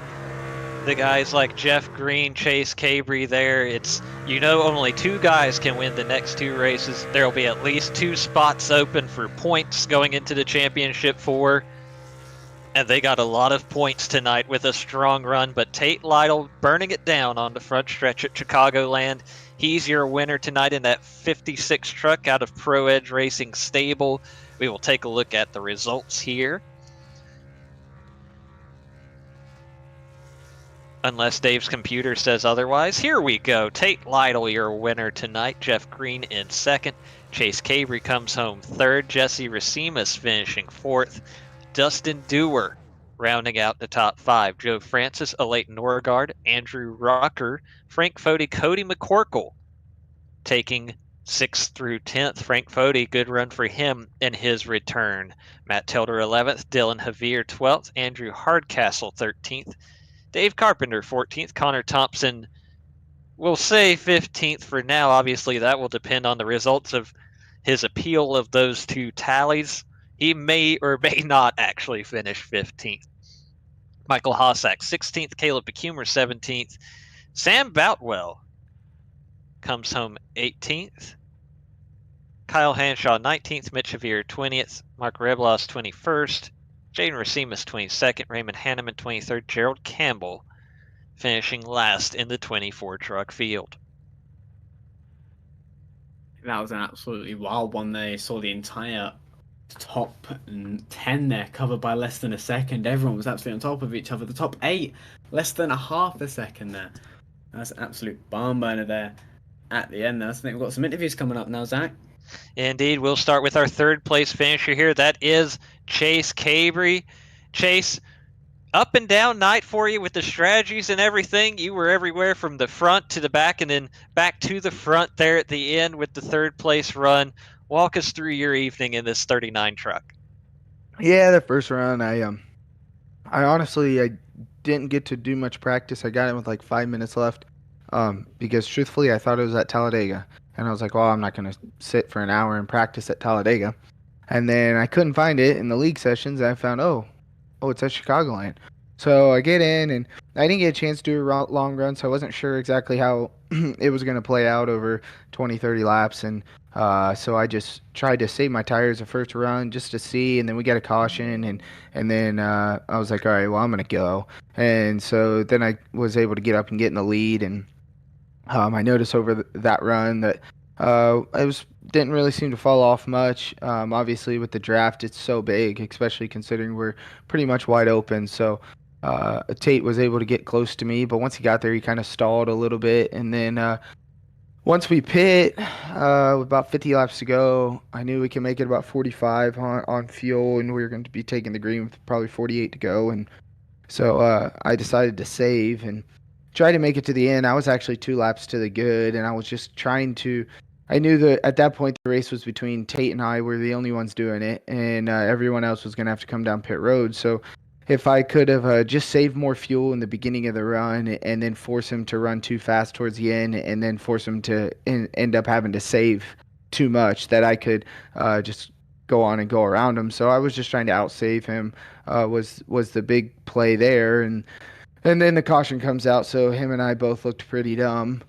Speaker 1: the guys like Jeff Green, Chase Cabry there, it's, only 2 guys can win the next 2 races. There will be at least 2 spots open for points going into the championship 4. And they got a lot of points tonight with a strong run, but Tate Lytle burning it down on the front stretch at Chicagoland. He's your winner tonight in that 56 truck out of Pro Edge Racing stable. We will take a look at the results here. Unless Dave's computer says otherwise. Here we go. Tate Lytle, your winner tonight. Jeff Green in 2nd. Chase Cabry comes home 3rd. Jesse Racimus finishing 4th. Dustin Dewar rounding out the top 5. Joe Francis, Leighton Norgard, Andrew Rucker, Frank Fody, Cody McCorkle taking 6th through 10th. Frank Fody, good run for him in his return. Matt Telder 11th. Dylan Javier 12th. Andrew Hardcastle 13th. Dave Carpenter, 14th. Connor Thompson, we'll say 15th for now. Obviously, that will depend on the results of his appeal of those 2 tallies. He may or may not actually finish 15th. Michael Hossack, 16th. Caleb Becumer, 17th. Sam Boutwell comes home 18th. Kyle Hanshaw, 19th. Mitch Javier, 20th. Mark Reblos, 21st. Jaden Racimus, 22nd. Raymond Hanneman, 23rd. Gerald Campbell finishing last in the 24 truck field.
Speaker 2: That was an absolutely wild one there. You saw the entire top 10 there covered by less than a second. Everyone was absolutely on top of each other. The top 8, less than a half a second there. That's an absolute barn burner there at the end. I think we've got some interviews coming up now, Zach.
Speaker 1: Indeed, we'll start with our 3rd place finisher here. That is Chase Cabry. Chase, up and down night for you with the strategies and everything. You were everywhere from the front to the back and then back to the front there at the end with the 3rd place run. Walk us through your evening in this 39 truck.
Speaker 6: Yeah, the first run, I honestly didn't get to do much practice. I got in with like 5 minutes left because truthfully I thought it was at Talladega. and I was like, well, I'm not going to sit for an hour and practice at Talladega. And then I couldn't find it in the league sessions. And I found, it's at Chicagoland. So I get in, and I didn't get a chance to do a long run, so I wasn't sure exactly how it was going to play out over 20, 30 laps. And so I just tried to save my tires the first run just to see, and then we got a caution, and then I was like, all right, well, I'm going to go. And so then I was able to get up and get in the lead, and I noticed over that run that didn't really seem to fall off much. Obviously, with the draft, it's so big, especially considering we're pretty much wide open. So Tate was able to get close to me, but once he got there, he kind of stalled a little bit. And then once we pit, with about 50 laps to go, I knew we could make it about 45 on fuel, and we were going to be taking the green with probably 48 to go. And so I decided to save and try to make it to the end. I was actually 2 laps to the good, and I was just trying to. I knew that at that point the race was between Tate and I. Were the only ones doing it, and everyone else was going to have to come down pit road. So if I could have just saved more fuel in the beginning of the run and then force him to run too fast towards the end, and then force him to end up having to save too much, that I could just go on and go around him. So I was just trying to outsave him. Was the big play there, and then the caution comes out, so him and I both looked pretty dumb.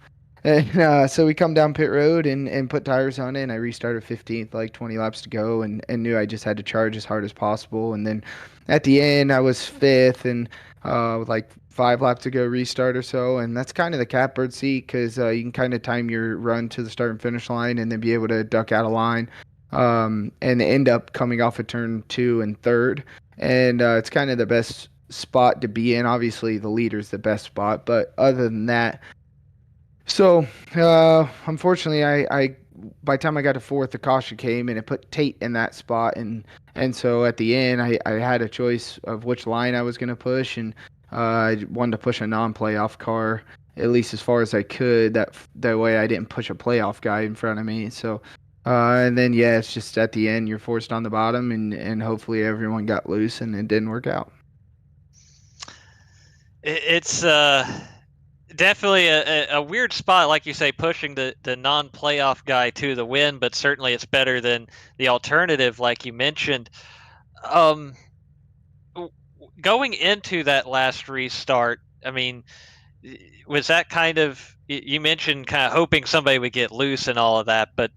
Speaker 6: And so we come down pit road and put tires on it, and I restarted 15th, like 20 laps to go, and knew I just had to charge as hard as possible. And then at the end, I was 5th, and with like 5 laps to go restart or so. And that's kind of the catbird seat, because you can kind of time your run to the start and finish line and then be able to duck out of line and end up coming off of turn 2 and 3rd. And it's kind of the best spot to be in. Obviously, the leader's the best spot, but other than that, so unfortunately, I by the time I got to 4th, the caution came and it put Tate in that spot, and so at the end, I had a choice of which line I was going to push, and I wanted to push a non-playoff car at least as far as I could. That way, I didn't push a playoff guy in front of me. So. And then, yeah, it's just at the end, you're forced on the bottom, and hopefully everyone got loose, and it didn't work out.
Speaker 1: It's definitely a weird spot, like you say, pushing the non-playoff guy to the win, but certainly it's better than the alternative, like you mentioned. Going into that last restart, I mean, was that kind of, you mentioned kind of hoping somebody would get loose and all of that, but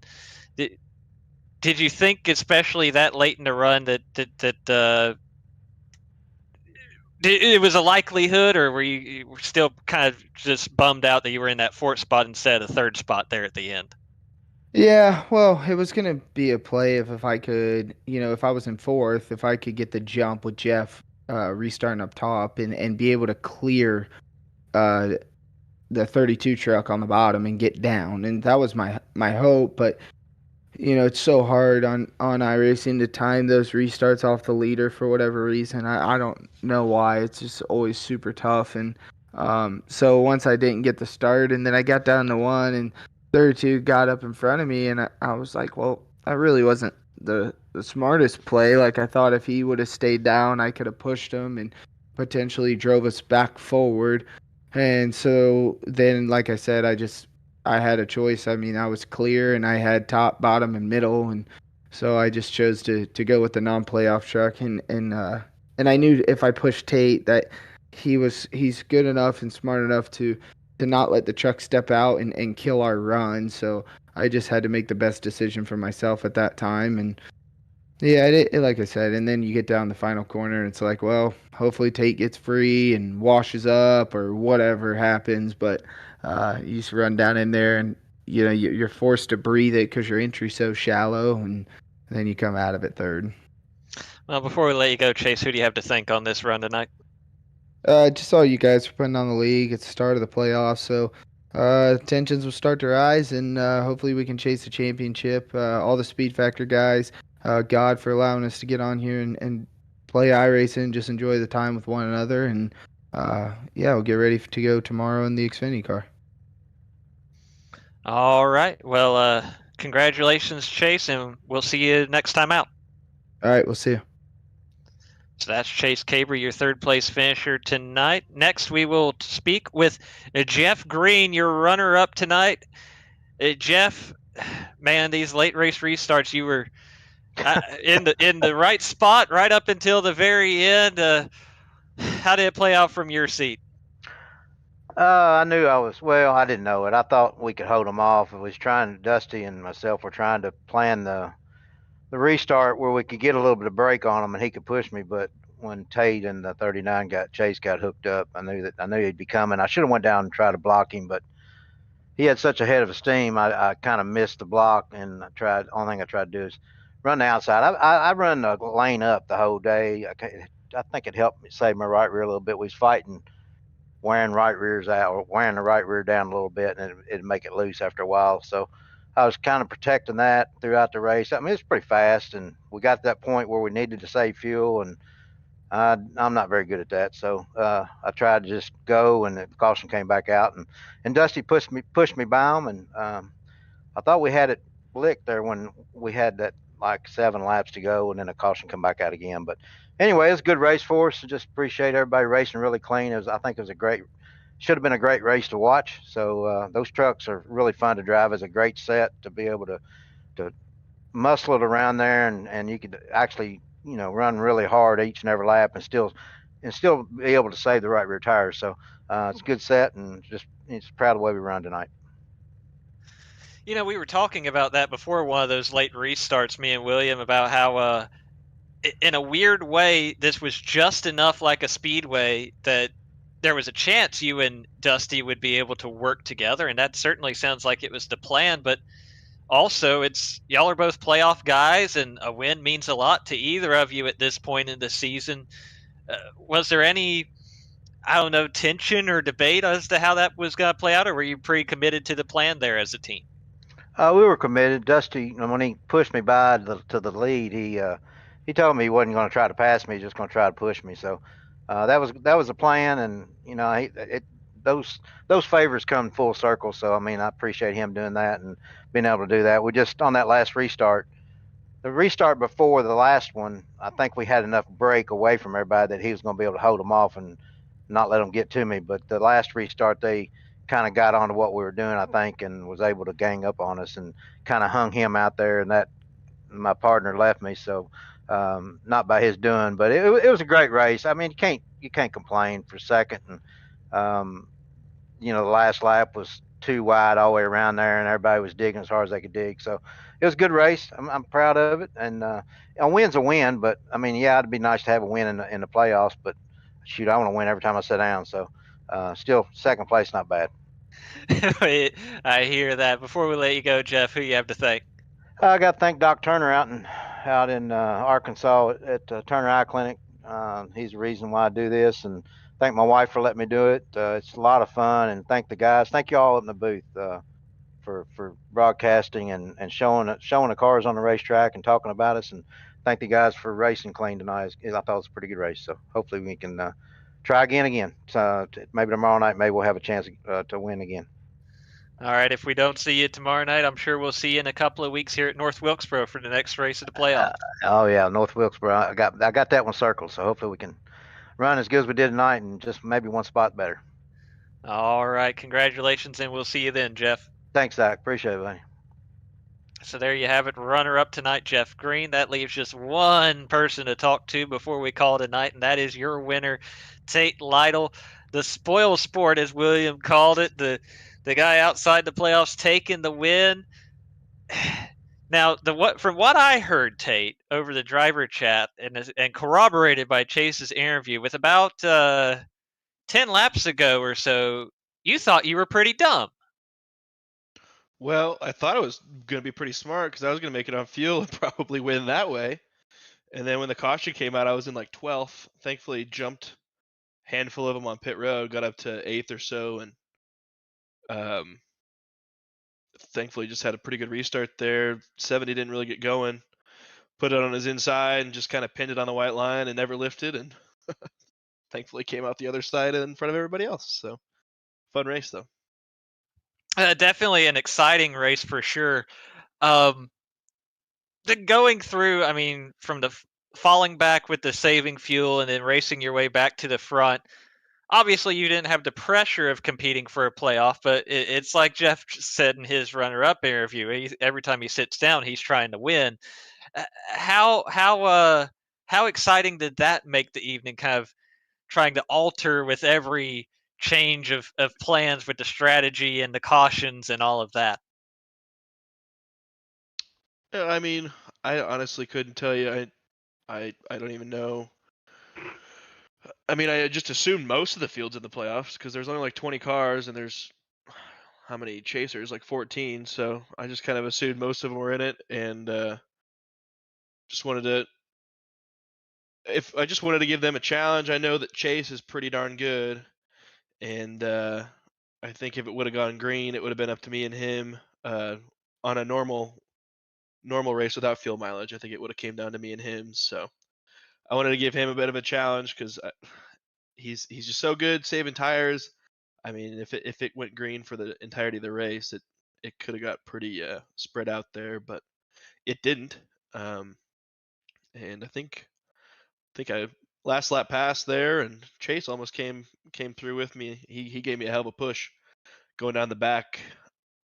Speaker 1: did you think, especially that late in the run, that it was a likelihood, or were you still kind of just bummed out that you were in that 4th spot instead of the 3rd spot there at the end?
Speaker 6: Yeah, well, it was going to be a play if I could, if I was in 4th, if I could get the jump with Jeff restarting up top and be able to clear the 32 truck on the bottom and get down. And that was my hope, but it's so hard on iRacing to time those restarts off the leader for whatever reason. I don't know why. It's just always super tough. And so once I didn't get the start, and then I got down to 1, and 32 got up in front of me, and I was like, well, that really wasn't the smartest play. Like, I thought if he would have stayed down, I could have pushed him and potentially drove us back forward. And so then, like I said, I had a choice. I mean, I was clear, and I had top, bottom, and middle, and so I just chose to go with the non-playoff truck. And I knew if I pushed Tate that he's good enough and smart enough to not let the truck step out and kill our run. So I just had to make the best decision for myself at that time. And yeah, like I said, and then you get down the final corner, and it's like, well, hopefully Tate gets free and washes up or whatever happens, but you just run down in there, and you're forced to breathe it because your entry's so shallow, and then you come out of it 3rd.
Speaker 1: Well, before we let you go, Chase, who do you have to thank on this run tonight?
Speaker 6: Just all you guys for putting on the league. It's the start of the playoffs, so tensions will start to rise, and hopefully we can chase the championship. All the Speed Factor guys, God for allowing us to get on here and play iRacing, just enjoy the time with one another, and yeah, we'll get ready to go tomorrow in the Xfinity car.
Speaker 1: All right. Well, congratulations, Chase, and we'll see you next time out.
Speaker 6: All right, we'll see you.
Speaker 1: So that's Chase Caber, your 3rd place finisher tonight. Next, we will speak with Jeff Green, your runner-up tonight. Jeff, man, these late race restarts, you were in the right spot right up until the very end. How did it play out from your seat?
Speaker 7: I knew I was. Well, I didn't know it. I thought we could hold them off. I was trying. Dusty and myself were trying to plan the restart where we could get a little bit of break on him and he could push me. But when Tate and the 39 Chase got hooked up, I knew he'd be coming. I should have went down and tried to block him, but he had such a head of steam. I kind of missed the block, and I tried. Only thing I tried to do is run the outside. I run the lane up the whole day. I think it helped me save my right rear a little bit. We was fighting wearing right rears out or wearing the right rear down a little bit, and it'd make it loose after a while. So I was kind of protecting that throughout the race. I mean, it's pretty fast, and we got to that point where we needed to save fuel, and I'm not very good at that. So I tried to just go, and the caution came back out, and Dusty pushed me by him, and I thought we had it licked there when we had that like 7 laps to go, and then the caution come back out again. But anyway, it was a good race for us. Just appreciate everybody racing really clean. I think it was a great, should have been a great race to watch. So those trucks are really fun to drive. It's a great set to be able to muscle it around there, and you could actually run really hard each and every lap and still be able to save the right rear tires. So it's a good set, and just proud of the way we run tonight.
Speaker 1: We were talking about that before one of those late restarts, me and William, about how in a weird way, this was just enough like a speedway that there was a chance you and Dusty would be able to work together, and that certainly sounds like it was the plan. But also, y'all are both playoff guys, and a win means a lot to either of you at this point in the season. Was there any, I don't know, tension or debate as to how that was going to play out, or were you pretty committed to the plan there as a team?
Speaker 7: We were committed. Dusty, when he pushed me by to the lead, he told me he wasn't going to try to pass me; he's just going to try to push me. So that was the plan, and those favors come full circle. So I mean, I appreciate him doing that and being able to do that. We just on that last restart, the restart before the last one, I think we had enough break away from everybody that he was going to be able to hold them off and not let them get to me. But the last restart, they kind of got onto what we were doing, I think, and was able to gang up on us and kind of hung him out there. And that my partner left me, so not by his doing, but it was a great race. I mean, you can't complain for second. And the last lap was too wide all the way around there, and everybody was digging as hard as they could dig. So it was a good race. I'm proud of it, and a win's a win. But I mean, yeah, it'd be nice to have a win in the playoffs. But shoot, I want to win every time I sit down. So still second place, not bad.
Speaker 1: I hear that. Before we let you go, Jeff, who you have to thank?
Speaker 7: I got to thank Doc Turner out in Arkansas at Turner Eye Clinic. He's the reason why I do this, and thank my wife for letting me do it. It's a lot of fun, and thank the guys. Thank you all in the booth for broadcasting and showing the cars on the racetrack and talking about us. And thank the guys for racing clean tonight. I thought it was a pretty good race. So hopefully we can try again. So maybe tomorrow night, maybe we'll have a chance to win again.
Speaker 1: All right. If we don't see you tomorrow night, I'm sure we'll see you in a couple of weeks here at North Wilkesboro for the next race of the playoff.
Speaker 7: Oh yeah, North Wilkesboro. I got that one circled. So hopefully we can run as good as we did tonight and just maybe one spot better.
Speaker 1: All right. Congratulations, and we'll see you then, Jeff.
Speaker 7: Thanks, Zach. Appreciate it, buddy.
Speaker 1: So there you have it. Runner-up tonight, Jeff Green. That leaves just one person to talk to before we call it a night, and that is your winner, Tate Lytle. The spoil sport, as William called it, the guy outside the playoffs taking the win. Now, from what I heard, Tate, over the driver chat and corroborated by Chase's interview, with about 10 laps ago or so, you thought you were pretty dumb.
Speaker 8: Well, I thought it was going to be pretty smart because I was going to make it on fuel and probably win that way. And then when the caution came out, I was in like 12th. Thankfully, jumped a handful of them on pit road, got up to 8th or so, and thankfully just had a pretty good restart there. 70 didn't really get going. Put it on his inside and just kind of pinned it on the white line and never lifted. And thankfully came out the other side in front of everybody else. So fun race, though.
Speaker 1: Definitely an exciting race for sure. Going through, I mean, from the falling back with the saving fuel and then racing your way back to the front, obviously you didn't have the pressure of competing for a playoff, but it's like Jeff said in his runner-up interview. Every time he sits down, he's trying to win. How exciting did that make the evening? Kind of trying to alter with every change of plans with the strategy and the cautions and all of that.
Speaker 8: I mean, I honestly couldn't tell you. I don't even know. I mean, I just assumed most of the field's in the playoffs because there's only like 20 cars and there's how many chasers? Like 14. So I just kind of assumed most of them were in it, and just wanted to. If I just wanted to give them a challenge, I know that Chase is pretty darn good, and I think if it would have gone green, it would have been up to me and him on a normal race without fuel mileage. I think it would have came down to me and him. So I wanted to give him a bit of a challenge because he's just so good saving tires. I mean, if it went green for the entirety of the race, it could have got pretty spread out there, but it didn't. And I think I last lap passed there, and Chase almost came through with me. He gave me a hell of a push going down the back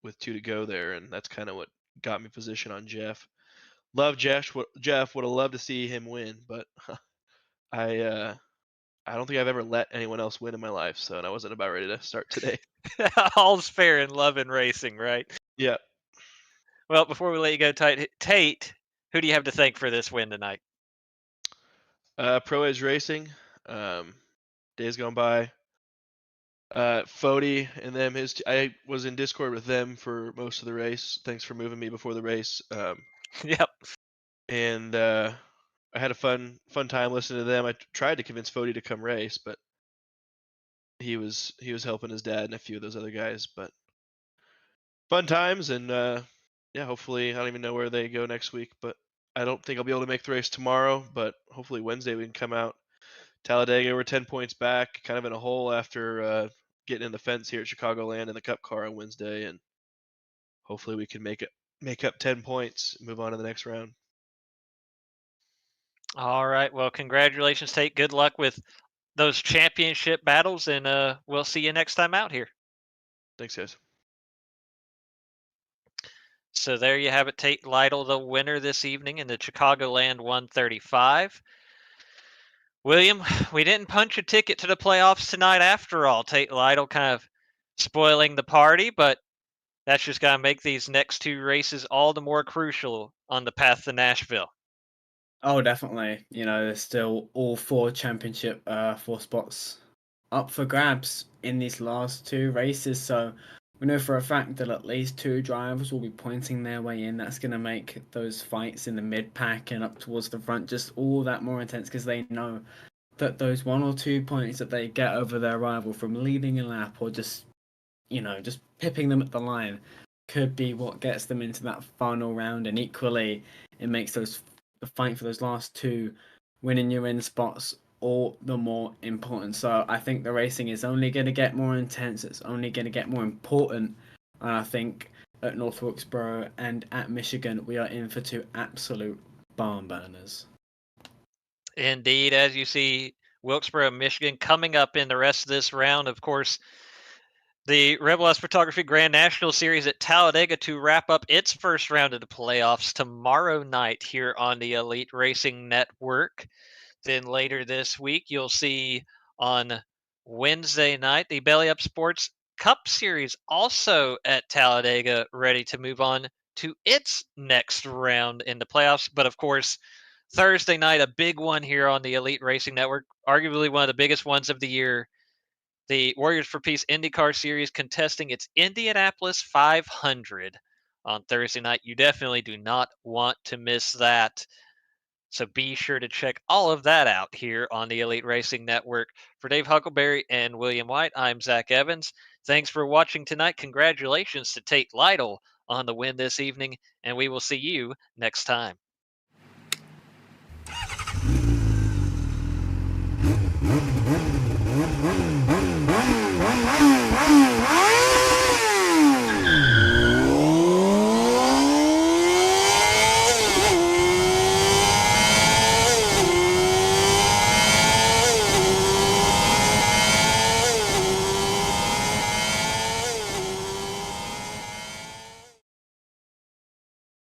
Speaker 8: with 2 to go there, and that's kind of what got me position on Jeff. Love Jeff. Jeff would have loved to see him win, but I don't think I've ever let anyone else win in my life, so I wasn't about ready to start today.
Speaker 1: All's fair in love and racing, right?
Speaker 8: Yeah.
Speaker 1: Well, before we let you go, Tate, who do you have to thank for this win tonight?
Speaker 8: Pro Edge Racing, days gone by. Fody and them. I was in Discord with them for most of the race. Thanks for moving me before the race.
Speaker 1: Yep.
Speaker 8: And I had a fun time listening to them. I tried to convince Fody to come race, but he was helping his dad and a few of those other guys. But fun times, and yeah, hopefully I don't even know where they go next week, but I don't think I'll be able to make the race tomorrow. But hopefully Wednesday we can come out. Talladega, we're 10 points back, kind of in a hole after getting in the fence here at Chicagoland in the Cup car on Wednesday, and hopefully we can make up 10 points, and move on to the next round.
Speaker 1: All right. Well, congratulations, Tate. Good luck with those championship battles, and we'll see you next time out here.
Speaker 8: Thanks, guys.
Speaker 1: So there you have it, Tate Lytle, the winner this evening in the Chicagoland 135. William, we didn't punch a ticket to the playoffs tonight after all. Tate Lytle kind of spoiling the party, but that's just going to make these next 2 races all the more crucial on the path to Nashville.
Speaker 2: Oh, definitely. There's still all 4 championship 4 spots up for grabs in these last 2 races. So we know for a fact that at least 2 drivers will be pointing their way in. That's going to make those fights in the mid-pack and up towards the front just all that more intense, because they know that those 1 or 2 points that they get over their rival from leading a lap or just pipping them at the line could be what gets them into that final round. And equally, it makes the fight for those last 2 winning your in spots all the more important. So I think the racing is only going to get more intense. It's only going to get more important. And I think at North Wilkesboro and at Michigan, we are in for 2 absolute barn burners.
Speaker 1: Indeed, as you see, Wilkesboro, Michigan coming up in the rest of this round. Of course, the Rebel S Photography Grand National Series at Talladega to wrap up its first round of the playoffs tomorrow night here on the Elite Racing Network. Then later this week, you'll see on Wednesday night the Belly Up Sports Cup Series also at Talladega, ready to move on to its next round in the playoffs. But of course, Thursday night, a big one here on the Elite Racing Network, arguably one of the biggest ones of the year. The Warriors for Peace IndyCar Series contesting its Indianapolis 500 on Thursday night. You definitely do not want to miss that. So be sure to check all of that out here on the Elite Racing Network. For Dave Huckleberry and William White, I'm Zach Evans. Thanks for watching tonight. Congratulations to Tate Lytle on the win this evening, and we will see you next time.